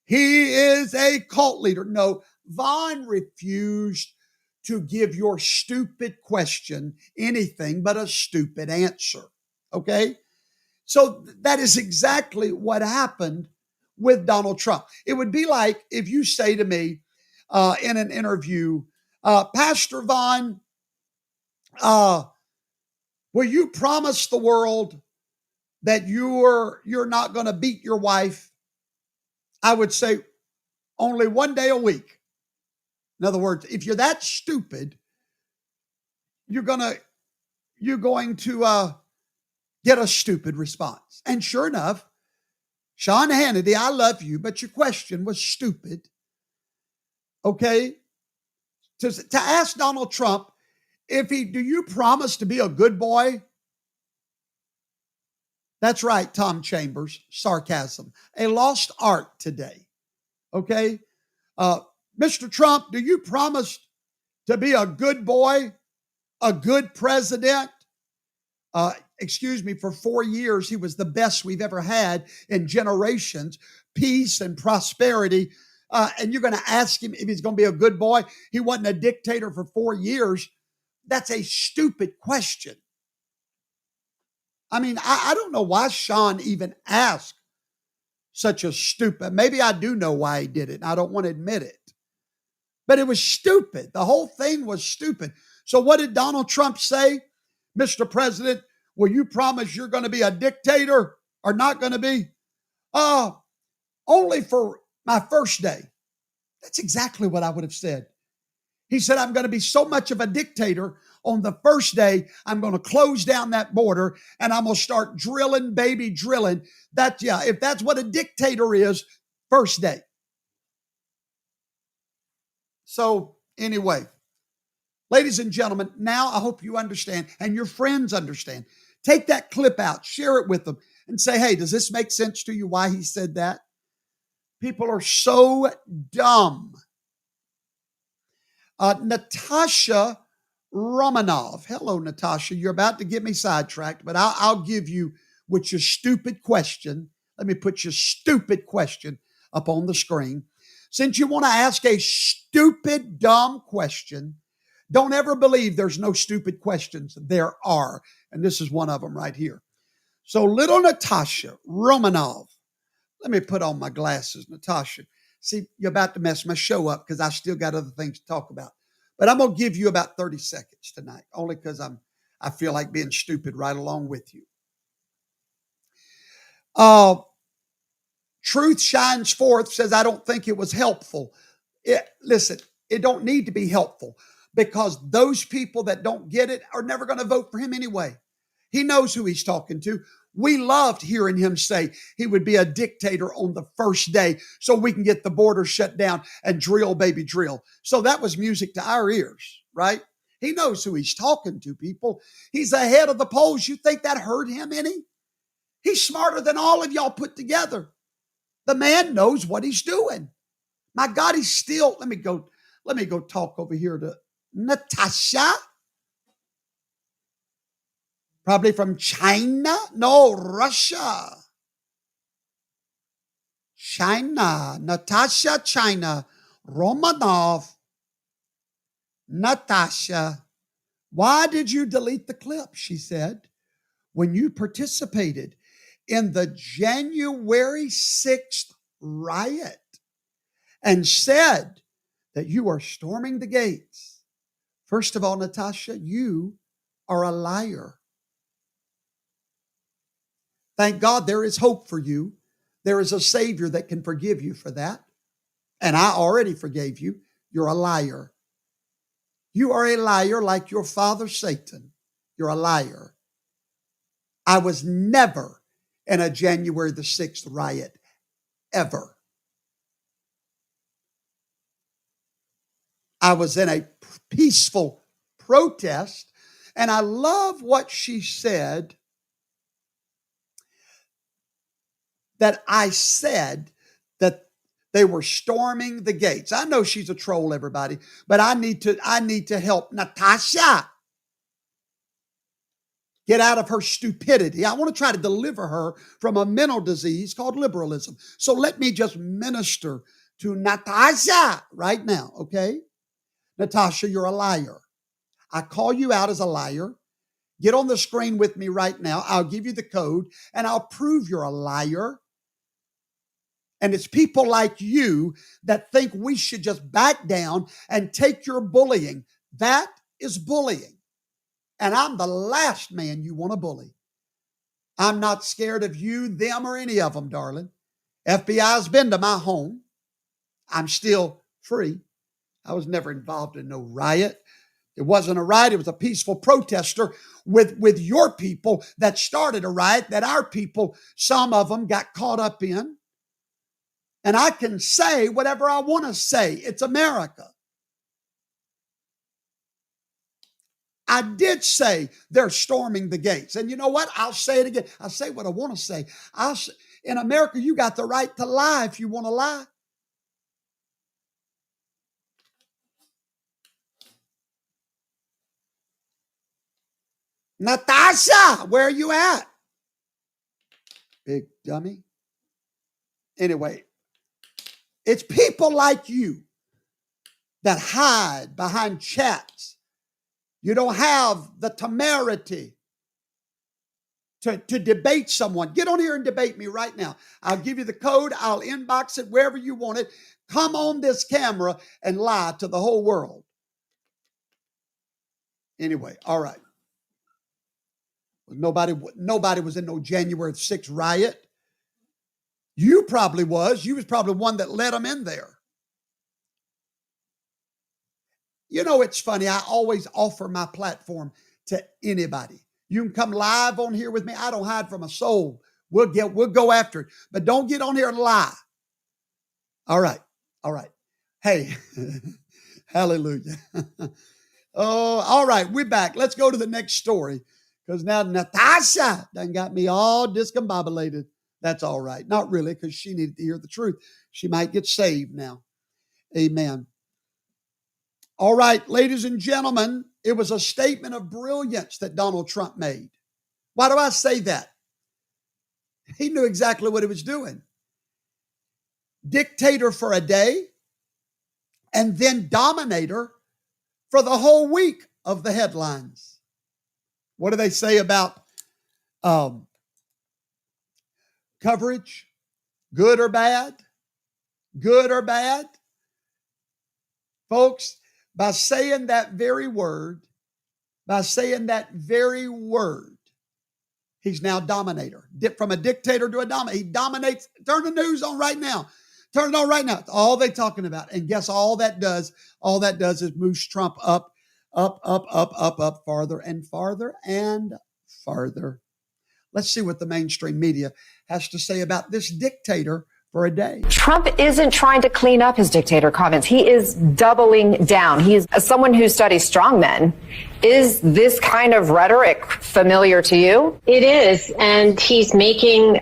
he is a cult leader. No, Vaughn refused to give your stupid question anything but a stupid answer. Okay? So that is exactly what happened with Donald Trump. It would be like if you say to me in an interview, Pastor Vaughn, will you promise the world that you're not going to beat your wife? I would say only one day a week. In other words, if you're that stupid, you're going to get a stupid response. And sure enough, Sean Hannity, I love you, but your question was stupid. Okay? To ask Donald Trump, do you promise to be a good boy? That's right, Tom Chambers, sarcasm. A lost art today. Okay? Mr. Trump, do you promise to be a good boy, a good president? For 4 years, he was the best we've ever had in generations, peace and prosperity. And you're going to ask him if he's going to be a good boy. He wasn't a dictator for 4 years. That's a stupid question. I mean, I don't know why Sean even asked such a stupid. Maybe I do know why he did it. And I don't want to admit it. But it was stupid. The whole thing was stupid. So what did Donald Trump say? Mr. President, will you promise you're going to be a dictator or not going to be? Only for my first day. That's exactly what I would have said. He said, I'm going to be so much of a dictator on the first day, I'm going to close down that border and I'm going to start drilling, baby, drilling. If that's what a dictator is, first day. So anyway, ladies and gentlemen, now I hope you understand and your friends understand. Take that clip out, share it with them and say, hey, does this make sense to you why he said that? People are so dumb. Natasha Romanov. Hello, Natasha. You're about to get me sidetracked, but I'll give you with your stupid question. Let me put your stupid question up on the screen. Since you want to ask a stupid, dumb question, don't ever believe there's no stupid questions. There are. And this is one of them right here. So little Natasha Romanov. Let me put on my glasses, Natasha. See, you're about to mess my show up because I still got other things to talk about. But I'm going to give you about 30 seconds tonight, only because I feel like being stupid right along with you. Truth shines forth, says, I don't think it was helpful. Listen, it don't need to be helpful because those people that don't get it are never going to vote for him anyway. He knows who he's talking to. We loved hearing him say he would be a dictator on the first day so we can get the border shut down and drill, baby, drill. So that was music to our ears, right? He knows who he's talking to, people. He's ahead of the polls. You think that hurt him any? He's smarter than all of y'all put together. The man knows what he's doing. My God, he's still, let me go talk over here to Natasha. Probably from China? No, Russia. China. Natasha, China. Romanov. Natasha. Why did you delete the clip? She said, when you participated in the January 6th riot and said that you are storming the gates. First of all, Natasha, you are a liar. Thank God there is hope for you. There is a Savior that can forgive you for that. And I already forgave you. You're a liar. You are a liar like your father, Satan. You're a liar. I was never in a January the 6th riot, ever. I was in a peaceful protest, and I love what she said, that I said that they were storming the gates. I know she's a troll, everybody, but I need to help Natasha get out of her stupidity. I want to try to deliver her from a mental disease called liberalism. So let me just minister to Natasha right now, okay? Natasha, you're a liar. I call you out as a liar. Get on the screen with me right now. I'll give you the code and I'll prove you're a liar. And it's people like you that think we should just back down and take your bullying. That is bullying. And I'm the last man you want to bully. I'm not scared of you, them, or any of them, darling. FBI's been to my home. I'm still free. I was never involved in no riot. It wasn't a riot. It was a peaceful protester with your people that started a riot that our people, some of them, got caught up in. And I can say whatever I want to say. It's America. I did say they're storming the gates. And you know what? I'll say it again. I'll say what I want to say. In America, you got the right to lie if you want to lie. Natasha, where are you at? Big dummy. Anyway, it's people like you that hide behind chats. You don't have the temerity to debate someone. Get on here and debate me right now. I'll give you the code. I'll inbox it wherever you want it. Come on this camera and lie to the whole world. Anyway, all right. Nobody was in no January 6th riot. You probably was. You was probably one that let them in there. You know, it's funny. I always offer my platform to anybody. You can come live on here with me. I don't hide from a soul. We'll go after it. But don't get on here and lie. All right. All right. Hey, hallelujah. Oh, all right. We're back. Let's go to the next story. Because now Natasha done got me all discombobulated. That's all right. Not really, because she needed to hear the truth. She might get saved now. Amen. All right, ladies and gentlemen, it was a statement of brilliance that Donald Trump made. Why do I say that? He knew exactly what he was doing. Dictator for a day, and then dominator for the whole week of the headlines. What do they say about coverage? Good or bad? Good or bad? Folks, by saying that very word, he's now dominator. From a dictator to a dominator. He dominates. Turn the news on right now. Turn it on right now. It's all they're talking about. And guess all that does is moves Trump up, farther and farther and farther. Let's see what the mainstream media has to say about this dictator for a day. Trump isn't trying to clean up his dictator comments. He is doubling down. He is, as someone who studies strongmen, is this kind of rhetoric familiar to you? It is, and he's making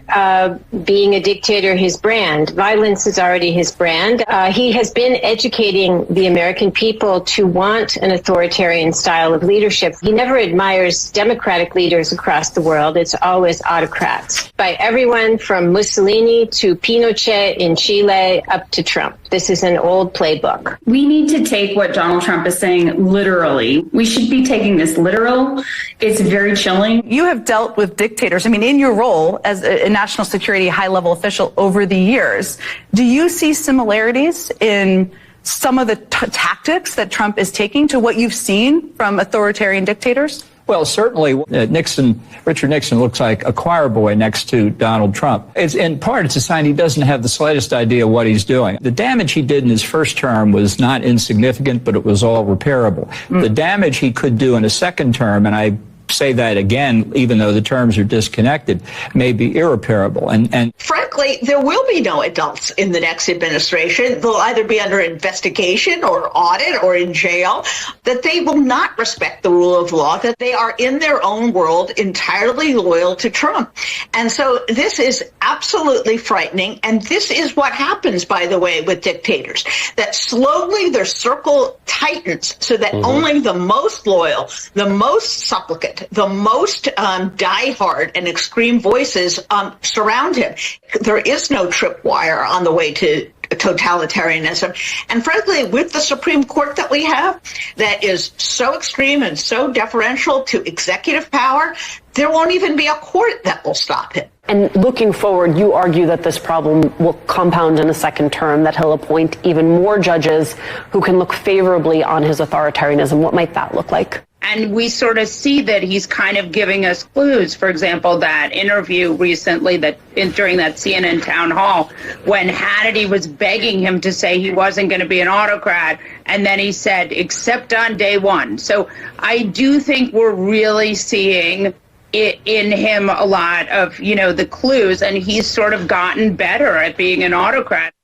being a dictator his brand. Violence is already his brand. He has been educating the American people to want an authoritarian style of leadership. He never admires democratic leaders across the world. It's always autocrats. By everyone from Mussolini to Pinochet in Chile up to Trump. This is an old playbook. We need to take what Donald Trump is saying literally. We should be taking this literal. It's very chilling. You have dealt with dictators. I mean, in your role as a national security high-level official over the years, do you see similarities in some of the tactics that Trump is taking to what you've seen from authoritarian dictators? Well, certainly, Richard Nixon looks like a choir boy next to Donald Trump. It's a sign he doesn't have the slightest idea what he's doing. The damage he did in his first term was not insignificant, but it was all repairable. The damage he could do in a second term, and I say that again, even though the terms are disconnected, may be irreparable. And frankly, there will be no adults in the next administration. They'll either be under investigation or audit or in jail, that they will not respect the rule of law, that they are in their own world entirely loyal to Trump. And so this is absolutely frightening. And this is what happens, by the way, with dictators, that slowly their circle tightens so that only the most loyal, the most supplicant, the most diehard and extreme voices surround him. There is no tripwire on the way to totalitarianism. And frankly, with the Supreme Court that we have, that is so extreme and so deferential to executive power, there won't even be a court that will stop him. And looking forward, you argue that this problem will compound in a second term, that he'll appoint even more judges who can look favorably on his authoritarianism. What might that look like? And we sort of see that he's kind of giving us clues. For example, that interview recently during that CNN town hall when Hannity was begging him to say he wasn't going to be an autocrat. And then he said, except on day one. So I do think we're really seeing it in him a lot of, the clues. And he's sort of gotten better at being an autocrat.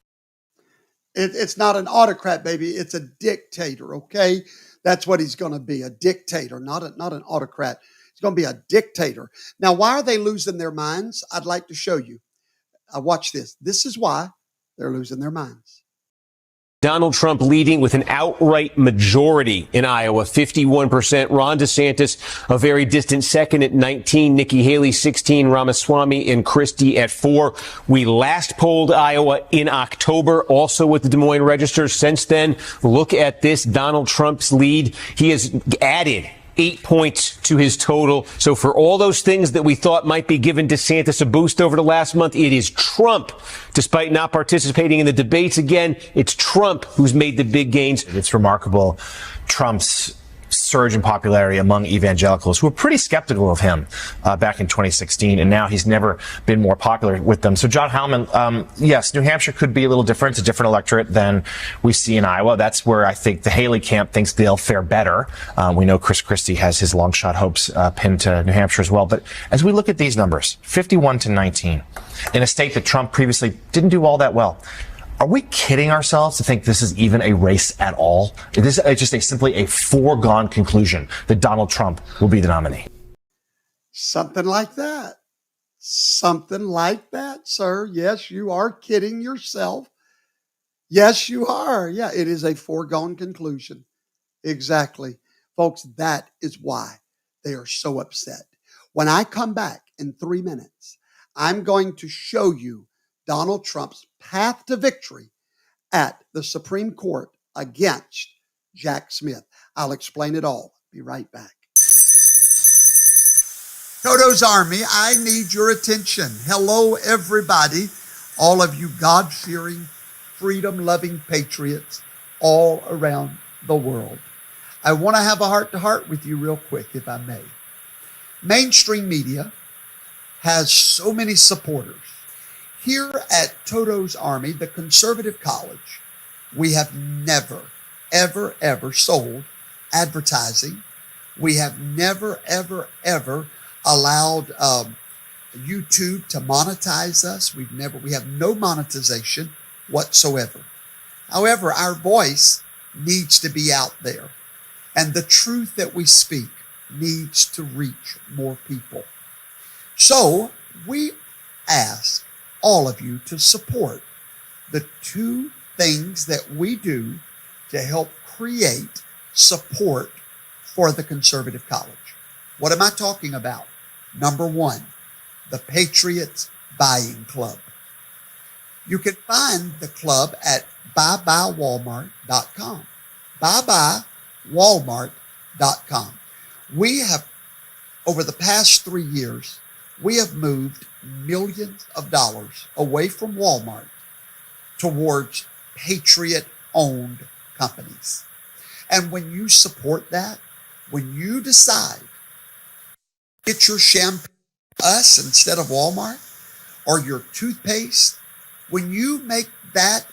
It's not an autocrat, baby. It's a dictator, okay? That's what he's going to be, a dictator, not an autocrat. He's going to be a dictator. Now, why are they losing their minds? I'd like to show you. Watch this. This is why they're losing their minds. Donald Trump leading with an outright majority in Iowa, 51%. Ron DeSantis, a very distant second at 19. Nikki Haley, 16. Ramaswamy and Christie at 4. We last polled Iowa in October, also with the Des Moines Register. Since then, look at this. Donald Trump's lead. He has added 8 points to his total. So for all those things that we thought might be giving DeSantis a boost over the last month, it is Trump. Despite not participating in the debates again, it's Trump who's made the big gains. It's remarkable. Trump's surge in popularity among evangelicals who were pretty skeptical of him back in 2016, and now he's never been more popular with them. So, John Howman, yes, New Hampshire could be a little different. It's a different electorate than we see in Iowa. That's where I think the Haley camp thinks they'll fare better. We know Chris Christie has his long shot hopes pinned to New Hampshire as well. But as we look at these numbers, 51-19, in a state that Trump previously didn't do all that well, are we kidding ourselves to think this is even a race at all? Is this just simply a foregone conclusion that Donald Trump will be the nominee? Something like that. Something like that, sir. Yes, you are kidding yourself. Yes, you are. Yeah, it is a foregone conclusion. Exactly. Folks, that is why they are so upset. When I come back in 3 minutes, I'm going to show you Donald Trump's path to victory at the Supreme Court against Jack Smith. I'll explain it all. Be right back. Toto's Army, I need your attention. Hello, everybody. All of you God-fearing, freedom-loving patriots all around the world. I want to have a heart-to-heart with you real quick, if I may. Mainstream media has so many supporters. Here at Toto's Army, the conservative college, we have never, ever, ever sold advertising. We have never, ever, ever allowed YouTube to monetize us. We have no monetization whatsoever. However, our voice needs to be out there, and the truth that we speak needs to reach more people. So we ask all of you to support the two things that we do to help create support for the conservative college. What am I talking about? Number one, the Patriots Buying Club. You can find the club at buybuywalmart.com. Buybuywalmart.com. We have, over the past 3 years, we have moved millions of dollars away from Walmart towards Patriot-owned companies. And when you support that, when you decide to get your shampoo from us instead of Walmart, or your toothpaste, when you make that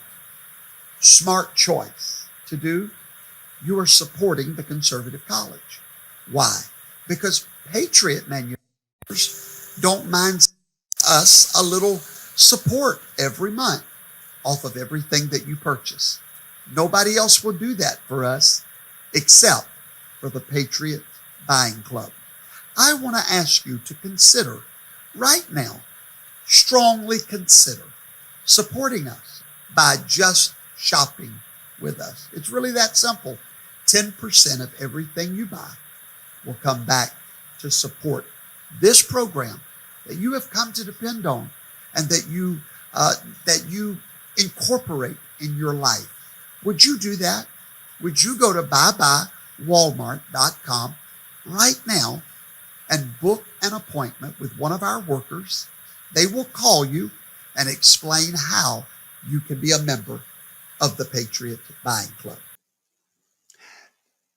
smart choice to do, you are supporting the conservative college. Why? Because Patriot manufacturers don't mind us a little support every month off of everything that you purchase. Nobody else will do that for us except for the Patriot Buying Club. I want to ask you to consider right now, strongly consider supporting us by just shopping with us. It's really that simple. 10% of everything you buy will come back to support this program that you have come to depend on and that you incorporate in your life. Would you do that? Would you go to buybuywalmart.com right now and book an appointment with one of our workers? They will call you and explain how you can be a member of the Patriot Buying Club.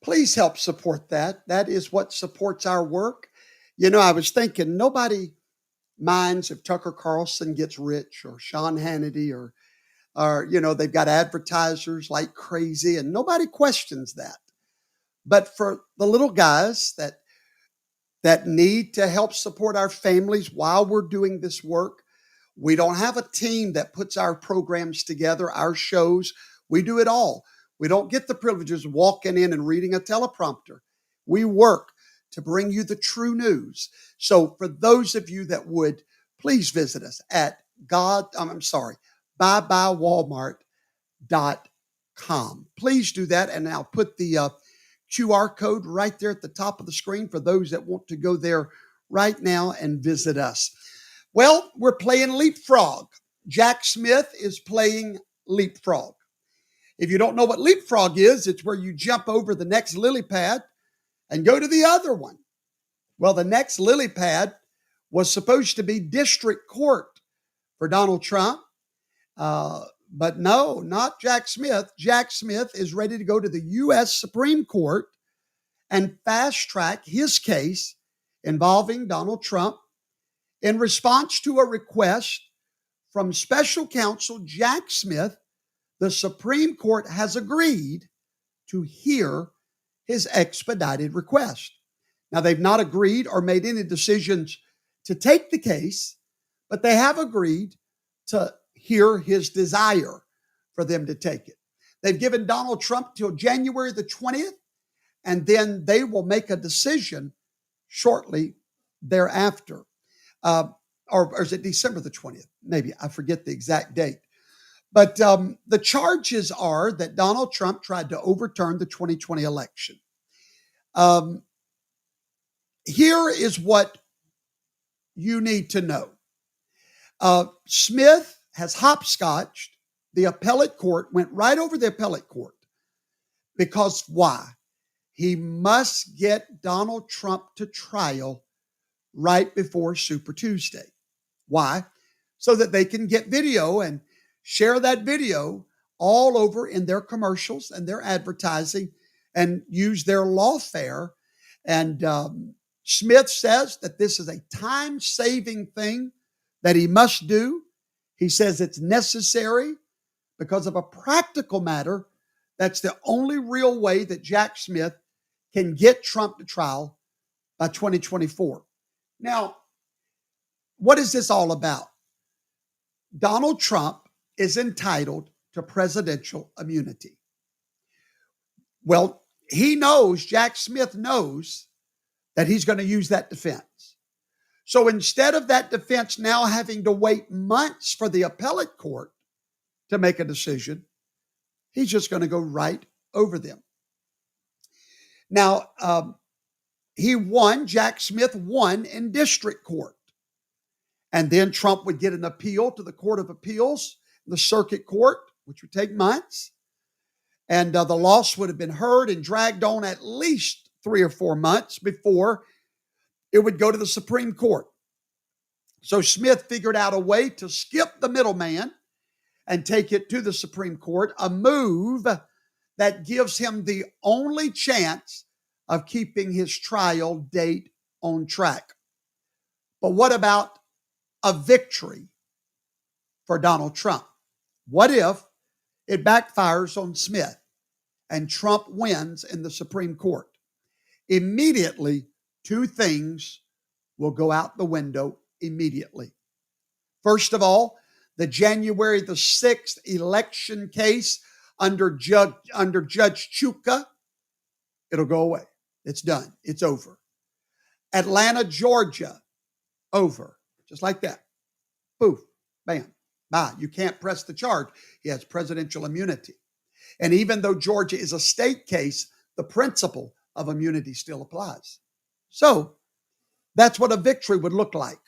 Please help support that. That is what supports our work. You know, I was thinking nobody minds if Tucker Carlson gets rich or Sean Hannity or you know, they've got advertisers like crazy and nobody questions that. But for the little guys that need to help support our families while we're doing this work, we don't have a team that puts our programs together, our shows. We do it all. We don't get the privileges of walking in and reading a teleprompter. We work to bring you the true news. So for those of you that would, please visit us at buybuywalmart.com. Please do that, and I'll put the QR code right there at the top of the screen for those that want to go there right now and visit us. Well, we're playing Leapfrog. Jack Smith is playing Leapfrog. If you don't know what Leapfrog is, it's where you jump over the next lily pad and go to the other one. Well, the next lily pad was supposed to be district court for Donald Trump. But no, not Jack Smith. Jack Smith is ready to go to the U.S. Supreme Court and fast track his case involving Donald Trump in response to a request from special counsel Jack Smith. The Supreme Court has agreed to hear his expedited request. Now, they've not agreed or made any decisions to take the case, but they have agreed to hear his desire for them to take it. They've given Donald Trump till January the 20th, and then they will make a decision shortly thereafter. Or is it December the 20th? Maybe, I forget the exact date. But the charges are that Donald Trump tried to overturn the 2020 election. Here is what you need to know. Smith has hopscotched the appellate court, went right over the appellate court. Because why? He must get Donald Trump to trial right before Super Tuesday. Why? So that they can get video and share that video all over in their commercials and their advertising and use their lawfare. And Smith says that this is a time-saving thing that he must do. He says it's necessary because of a practical matter. That's the only real way that Jack Smith can get Trump to trial by 2024. Now, what is this all about? Donald Trump is entitled to presidential immunity. Well, he knows, Jack Smith knows, that he's going to use that defense. So instead of that defense now having to wait months for the appellate court to make a decision, he's just going to go right over them. Now, Jack Smith won in district court. And then Trump would get an appeal to the Court of Appeals, the circuit court, which would take months. And the loss would have been heard and dragged on at least 3 or 4 months before it would go to the Supreme Court. So Smith figured out a way to skip the middleman and take it to the Supreme Court, a move that gives him the only chance of keeping his trial date on track. But what about a victory for Donald Trump? What if it backfires on Smith and Trump wins in the Supreme Court? Immediately, 2 things will go out the window immediately. First of all, the January the 6th election case under Judge Chuka, it'll go away. It's done. It's over. Atlanta, Georgia, over. Just like that. Poof, bam, bye. You can't press the charge. He has presidential immunity. And even though Georgia is a state case, the principle of immunity still applies. So that's what a victory would look like.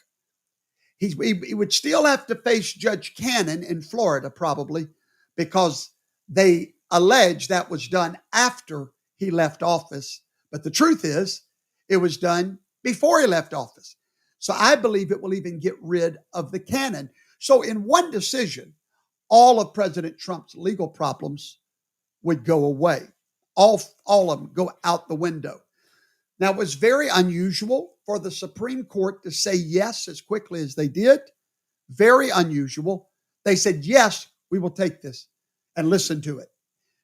He would still have to face Judge Cannon in Florida, probably, because they allege that was done after he left office. But the truth is, it was done before he left office. So I believe it will even get rid of the Cannon. So in one decision, all of President Trump's legal problems would go away. All of them go out the window. Now, it was very unusual for the Supreme Court to say yes as quickly as they did. Very unusual. They said, yes, we will take this and listen to it.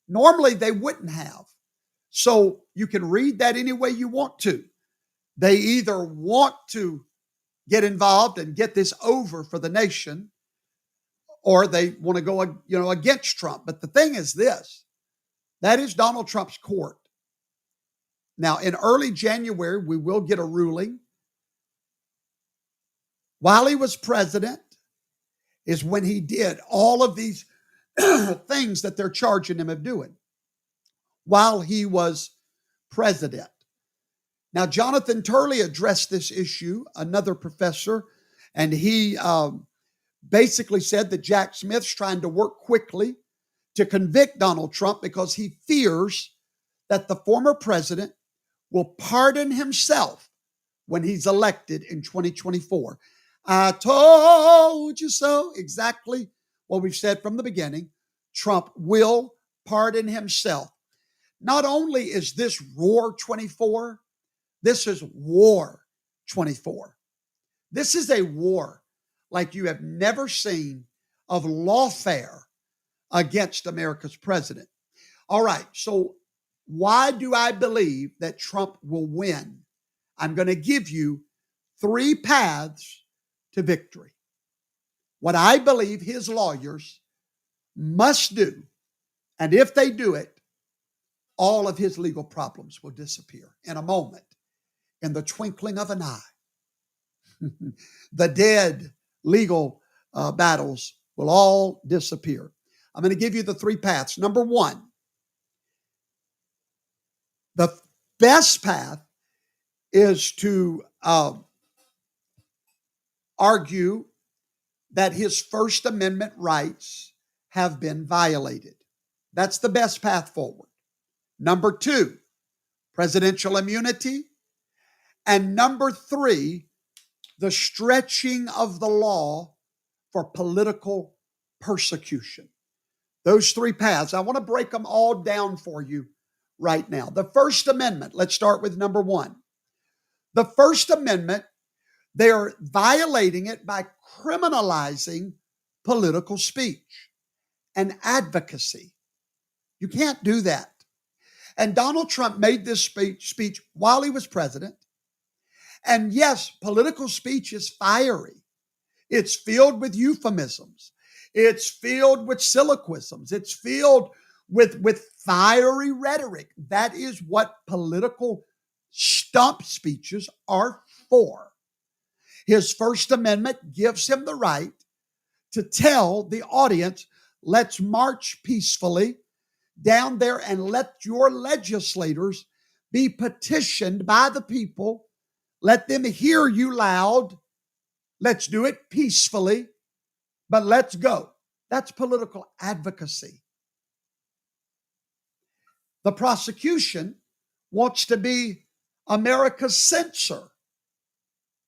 Normally, they wouldn't have. So you can read that any way you want to. They either want to get involved and get this over for the nation, or they want to go, against Trump. But the thing is this, that is Donald Trump's court. Now, in early January, we will get a ruling. While he was president is when he did all of these things that they're charging him of doing while he was president. Now, Jonathan Turley addressed this issue, another professor, and he basically said that Jack Smith's trying to work quickly to convict Donald Trump because he fears that the former president will pardon himself when he's elected in 2024. I told you so. Exactly what we've said from the beginning. Trump will pardon himself. Not only is this Roar 24, this is War 24. This is a war like you have never seen of lawfare against America's president. All right, so why do I believe that Trump will win? I'm going to give you 3 paths to victory. What I believe his lawyers must do, and if they do it, all of his legal problems will disappear in a moment, in the twinkling of an eye. The dead legal battles will all disappear. I'm going to give you the 3 paths. Number 1, the best path is to argue that his First Amendment rights have been violated. That's the best path forward. Number 2, presidential immunity. And number 3, the stretching of the law for political persecution. Those 3 paths, I want to break them all down for you right now. The First Amendment, let's start with number 1. The First Amendment, they're violating it by criminalizing political speech and advocacy. You can't do that. And Donald Trump made this speech while he was president. And yes, political speech is fiery. It's filled with euphemisms. It's filled with syllogisms. It's filled with fiery rhetoric. That is what political stump speeches are for. His First Amendment gives him the right to tell the audience, let's march peacefully down there and let your legislators be petitioned by the people. Let them hear you loud. Let's do it peacefully, but let's go. That's political advocacy. The prosecution wants to be America's censor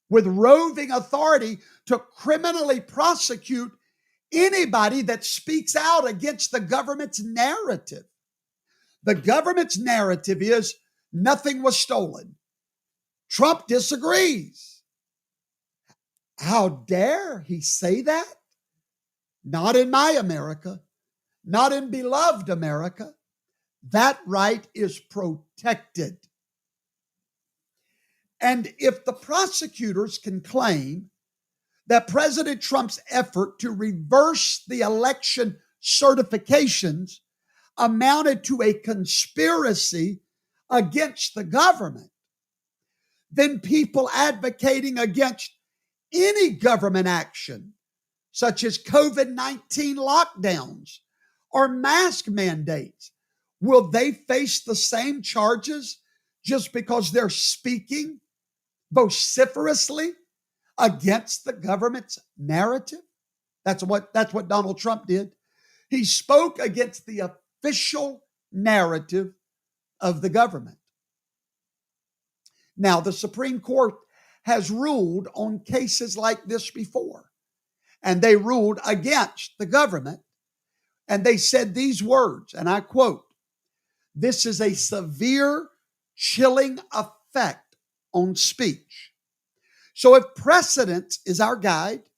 with roving authority to criminally prosecute anybody that speaks out against the government's narrative. The government's narrative is nothing was stolen. Trump disagrees. How dare he say that? Not in my America, not in beloved America. That right is protected. And if the prosecutors can claim that President Trump's effort to reverse the election certifications amounted to a conspiracy against the government, then people advocating against any government action, such as COVID-19 lockdowns or mask mandates, will they face the same charges just because they're speaking vociferously against the government's narrative? That's what Donald Trump did. He spoke against the official narrative of the government. Now, the Supreme Court has ruled on cases like this before, and they ruled against the government, and they said these words, and I quote, "This is a severe, chilling effect on speech." So if precedent is our guide,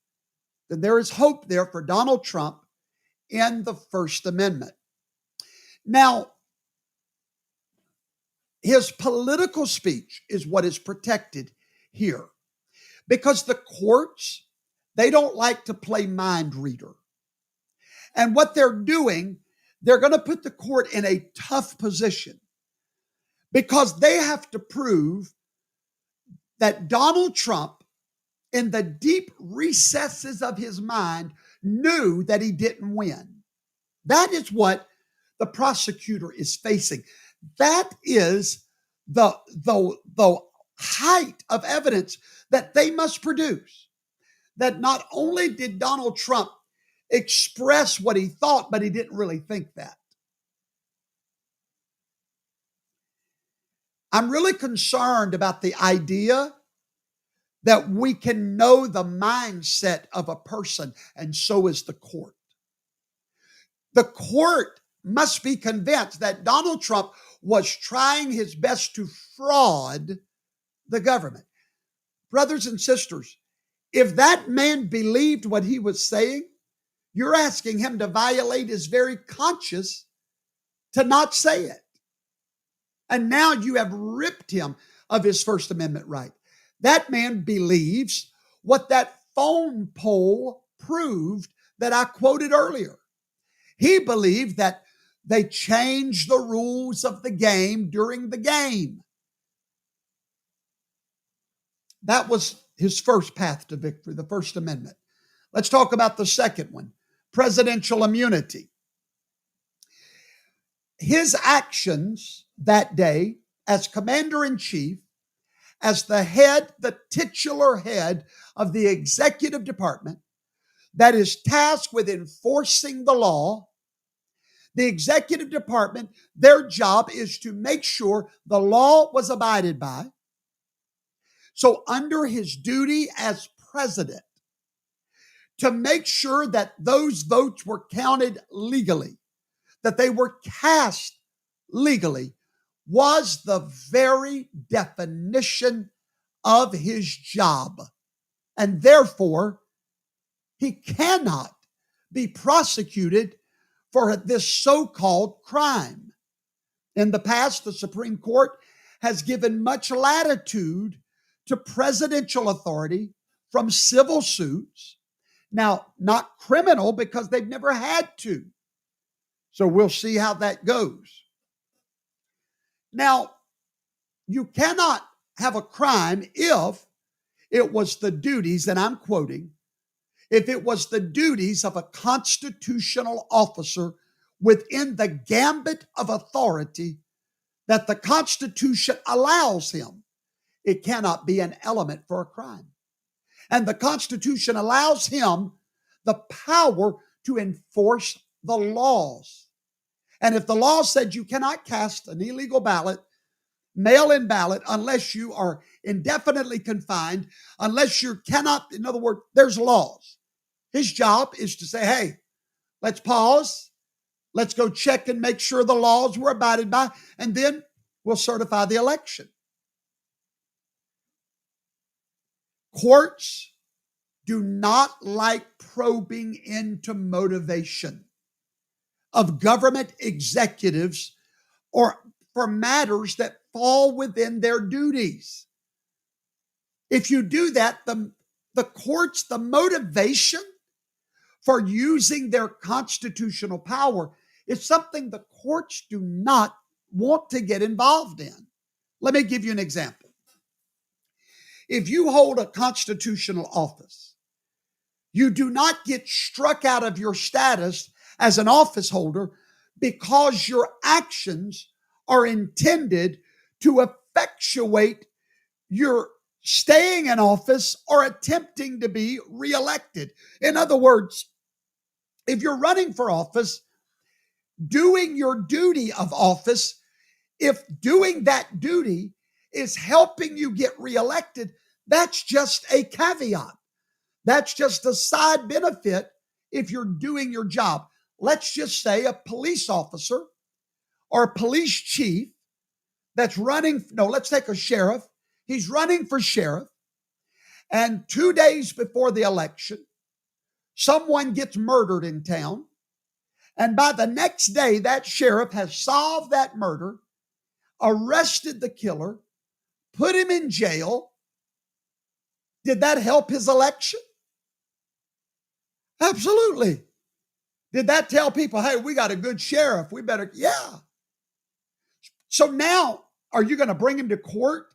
then there is hope there for Donald Trump in the First Amendment. Now, his political speech is what is protected here, because the courts, they don't like to play mind reader. And what they're doing, they're going to put the court in a tough position because they have to prove that Donald Trump, in the deep recesses of his mind, knew that he didn't win. That is what the prosecutor is facing. That is the height of evidence that they must produce. That not only did Donald Trump express what he thought, but he didn't really think that. I'm really concerned about the idea that we can know the mindset of a person, and so is the court. The court must be convinced that Donald Trump was trying his best to fraud the government. Brothers and sisters, if that man believed what he was saying, you're asking him to violate his very conscience to not say it. And now you have ripped him of his First Amendment right. That man believes what that phone poll proved that I quoted earlier. He believed that they changed the rules of the game during the game. That was his first path to victory, the First Amendment. Let's talk about the second one, presidential immunity. His actions that day as commander-in-chief, as the titular head of the executive department that is tasked with enforcing the law, the executive department, their job is to make sure the law was abided by. So under his duty as president, to make sure that those votes were counted legally, that they were cast legally, was the very definition of his job. And therefore, he cannot be prosecuted for this so-called crime. In the past, the Supreme Court has given much latitude to presidential authority from civil suits. Now, not criminal because they've never had to. So we'll see how that goes. Now, you cannot have a crime if it was the duties, and I'm quoting, if it was the duties of a constitutional officer within the gambit of authority that the Constitution allows him. It cannot be an element for a crime. And the Constitution allows him the power to enforce the laws. And if the law said you cannot cast an illegal ballot, mail-in ballot, unless you are indefinitely confined, unless you cannot, in other words, there's laws. His job is to say, hey, let's pause. Let's go check and make sure the laws were abided by, and then we'll certify the election. Courts do not like probing into motivation of government executives or for matters that fall within their duties. If you do that, the courts, the motivation for using their constitutional power is something the courts do not want to get involved in. Let me give you an example. If you hold a constitutional office, you do not get struck out of your status as an office holder because your actions are intended to effectuate your staying in office or attempting to be reelected. In other words, if you're running for office, doing your duty of office, if doing that duty is helping you get reelected, that's just a caveat. That's just a side benefit if you're doing your job. Let's just say a police officer or a police chief that's running, let's take a sheriff. He's running for sheriff, and 2 days before the election, someone gets murdered in town, and by the next day, that sheriff has solved that murder, arrested the killer, put him in jail. Did that help his election? Absolutely. Did that tell people, hey, we got a good sheriff, we better, yeah. So now, are you going to bring him to court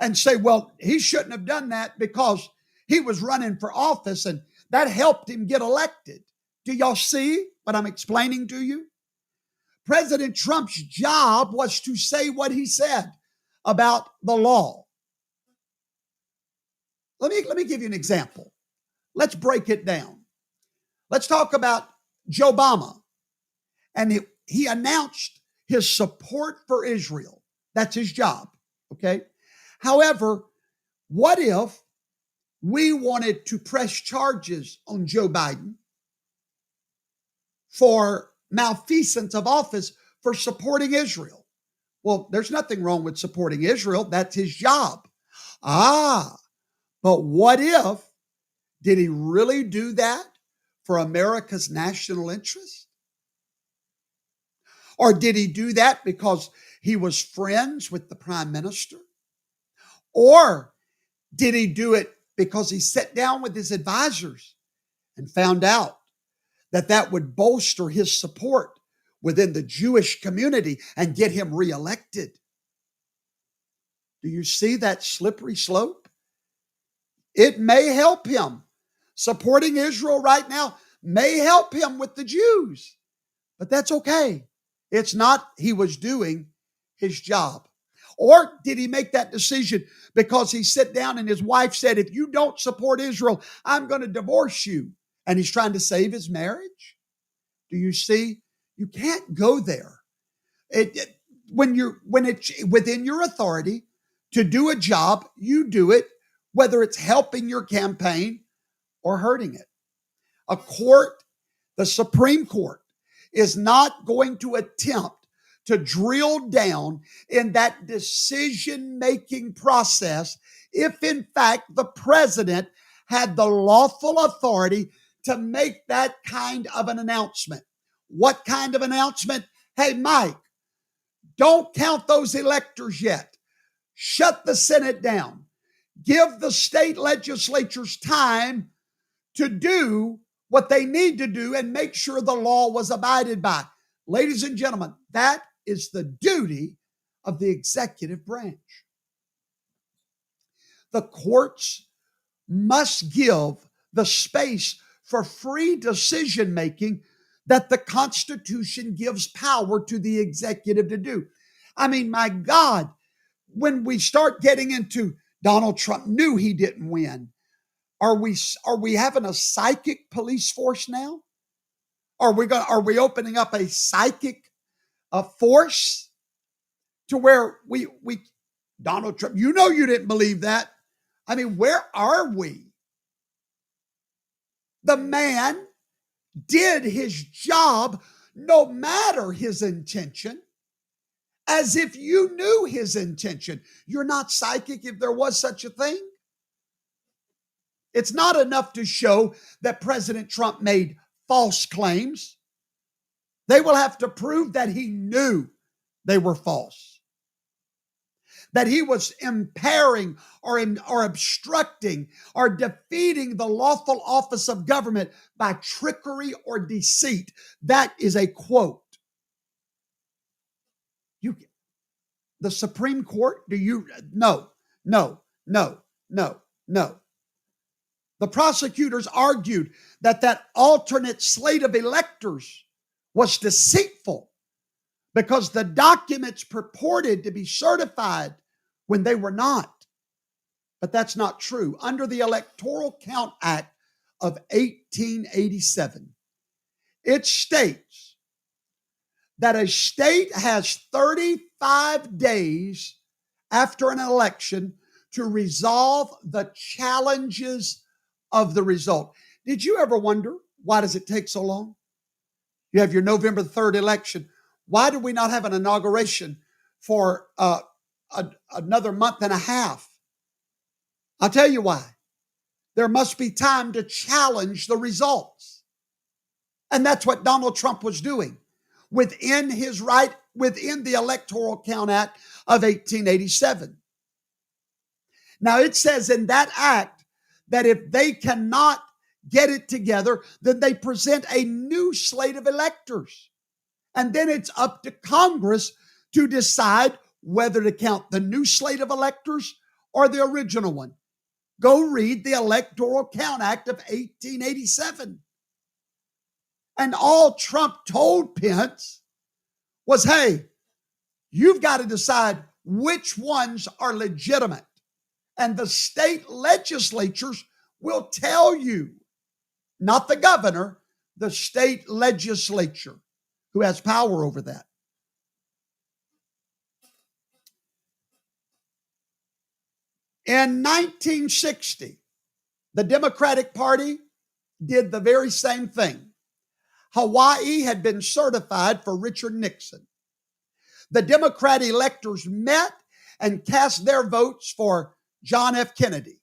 and say, well, he shouldn't have done that because he was running for office and that helped him get elected? Do y'all see what I'm explaining to you? President Trump's job was to say what he said about the law. Let me give you an example. Let's break it down. Let's talk about Joe Obama. And he announced his support for Israel. That's his job, okay? However, what if we wanted to press charges on Joe Biden for malfeasance of office for supporting Israel? Well, there's nothing wrong with supporting Israel. That's his job. But what if, did he really do that for America's national interest? Or did he do that because he was friends with the prime minister? Or did he do it because he sat down with his advisors and found out that that would bolster his support within the Jewish community and get him reelected? Do you see that slippery slope? It may help him. Supporting Israel right now may help him with the Jews, but that's okay. It's not he was doing his job. Or did he make that decision because he sat down and his wife said, if you don't support Israel, I'm going to divorce you. And he's trying to save his marriage? Do you see? You can't go there. When it's within your authority to do a job, you do it, whether it's helping your campaign or hurting it. A court, the Supreme Court, is not going to attempt to drill down in that decision-making process if, in fact, the president had the lawful authority to make that kind of an announcement. What kind of announcement? Hey, Mike, don't count those electors yet. Shut the Senate down. Give the state legislatures time to do what they need to do and make sure the law was abided by. Ladies and gentlemen, that is the duty of the executive branch. The courts must give the space for free decision making that the Constitution gives power to the executive to do. I mean, my God, when we start getting into Donald Trump knew he didn't win. Are we having a psychic police force now? Are we opening up a psychic force to where we Donald Trump, you know you didn't believe that. I mean, where are we? The man did his job no matter his intention, as if you knew his intention. You're not psychic if there was such a thing. It's not enough to show that President Trump made false claims. They will have to prove that he knew they were false, that he was impairing or obstructing or defeating the lawful office of government by trickery or deceit. That is a quote. The Supreme Court, no. The prosecutors argued that alternate slate of electors was deceitful because the documents purported to be certified when they were not. But that's not true. Under the Electoral Count Act of 1887, it states that a state has 35 days after an election to resolve the challenges of the result. Did you ever wonder, why does it take so long? You have your November 3rd election. Why do we not have an inauguration for another month and a half? I'll tell you why. There must be time to challenge the results. And that's what Donald Trump was doing within the Electoral Count Act of 1887. Now, it says in that act that if they cannot get it together, then they present a new slate of electors. And then it's up to Congress to decide whether to count the new slate of electors or the original one. Go read the Electoral Count Act of 1887. And all Trump told Pence was, hey, you've got to decide which ones are legitimate. And the state legislatures will tell you, not the governor, the state legislature who has power over that. In 1960, the Democratic Party did the very same thing. Hawaii had been certified for Richard Nixon. The Democrat electors met and cast their votes for John F. Kennedy.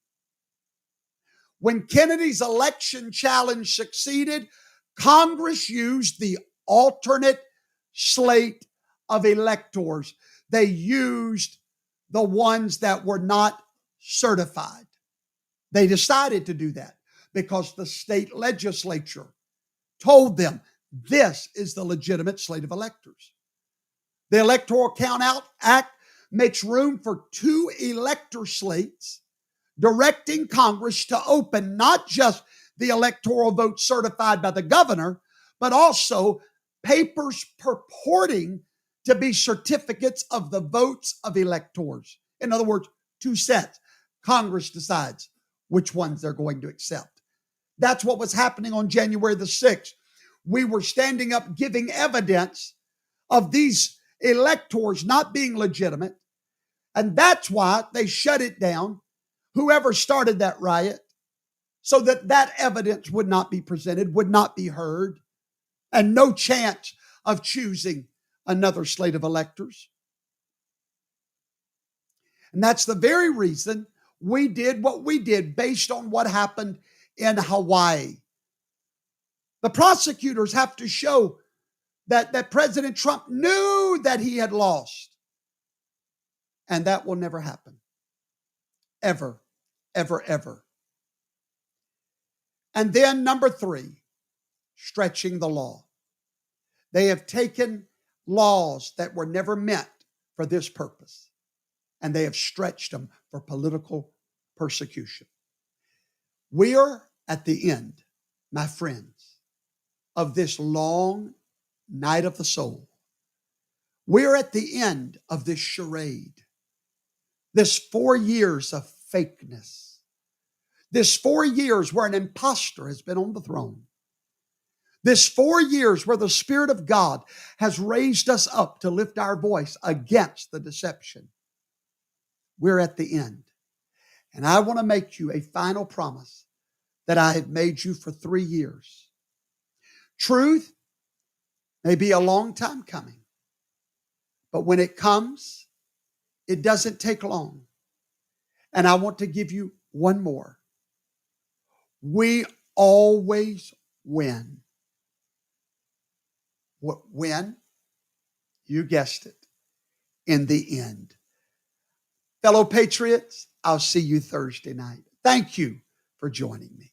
When Kennedy's election challenge succeeded, Congress used the alternate slate of electors. They used the ones that were not certified. They decided to do that because the state legislature told them this is the legitimate slate of electors. The Electoral Count-Out Act makes room for 2 elector slates, directing Congress to open not just the electoral vote certified by the governor, but also papers purporting to be certificates of the votes of electors. In other words, 2 sets. Congress decides which ones they're going to accept. That's what was happening on January the 6th. We were standing up giving evidence of these electors not being legitimate, and that's why they shut it down, whoever started that riot, so that that evidence would not be presented, would not be heard, and no chance of choosing another slate of electors. And that's the very reason we did what we did based on what happened in Hawaii. The prosecutors have to show that President Trump knew that he had lost. And that will never happen. Ever, ever, ever. And then number 3, stretching the law. They have taken laws that were never meant for this purpose, and they have stretched them for political persecution. We are at the end, my friends, of this long night of the soul. We're at the end of this charade, this 4 years of fakeness, this 4 years where an imposter has been on the throne, this 4 years where the Spirit of God has raised us up to lift our voice against the deception. We're at the end. And I want to make you a final promise that I have made you for 3 years. Truth may be a long time coming, but when it comes, it doesn't take long. And I want to give you one more. We always win. What when? You guessed it. In the end. Fellow patriots, I'll see you Thursday night. Thank you for joining me.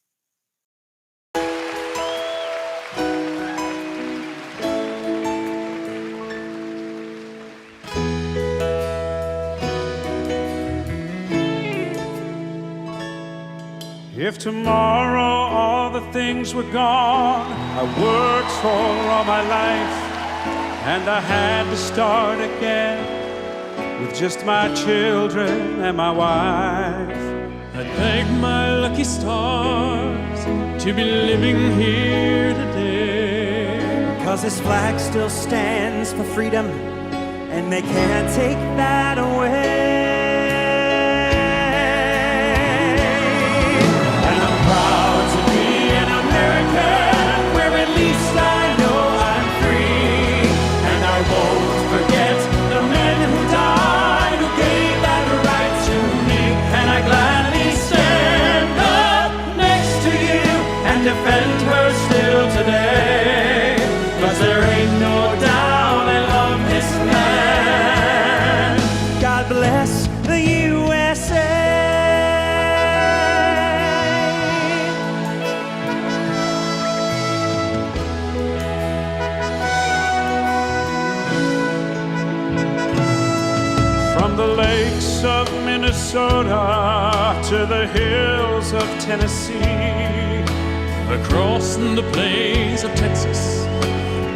If tomorrow all the things were gone I worked for all my life, and I had to start again with just my children and my wife, I'd thank my lucky stars to be living here today. 'Cause this flag still stands for freedom, and they can't take that away. Defend her still today, 'cause there ain't no doubt I love this land. God bless the USA. From the lakes of Minnesota to the hills of Tennessee, across the plains of Texas,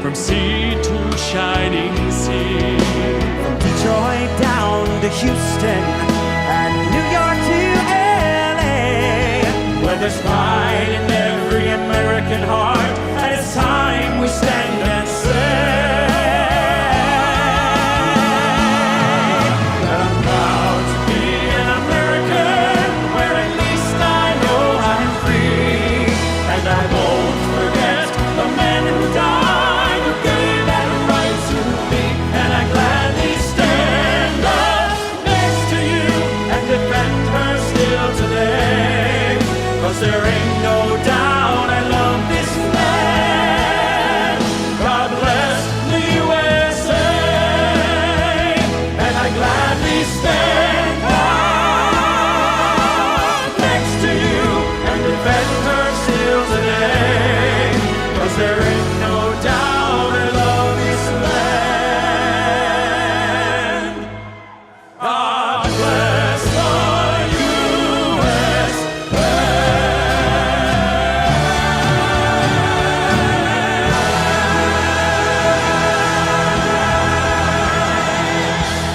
from sea to shining sea. From Detroit down to Houston and New York to LA, Where there's pride in every American heart, and it's time we stand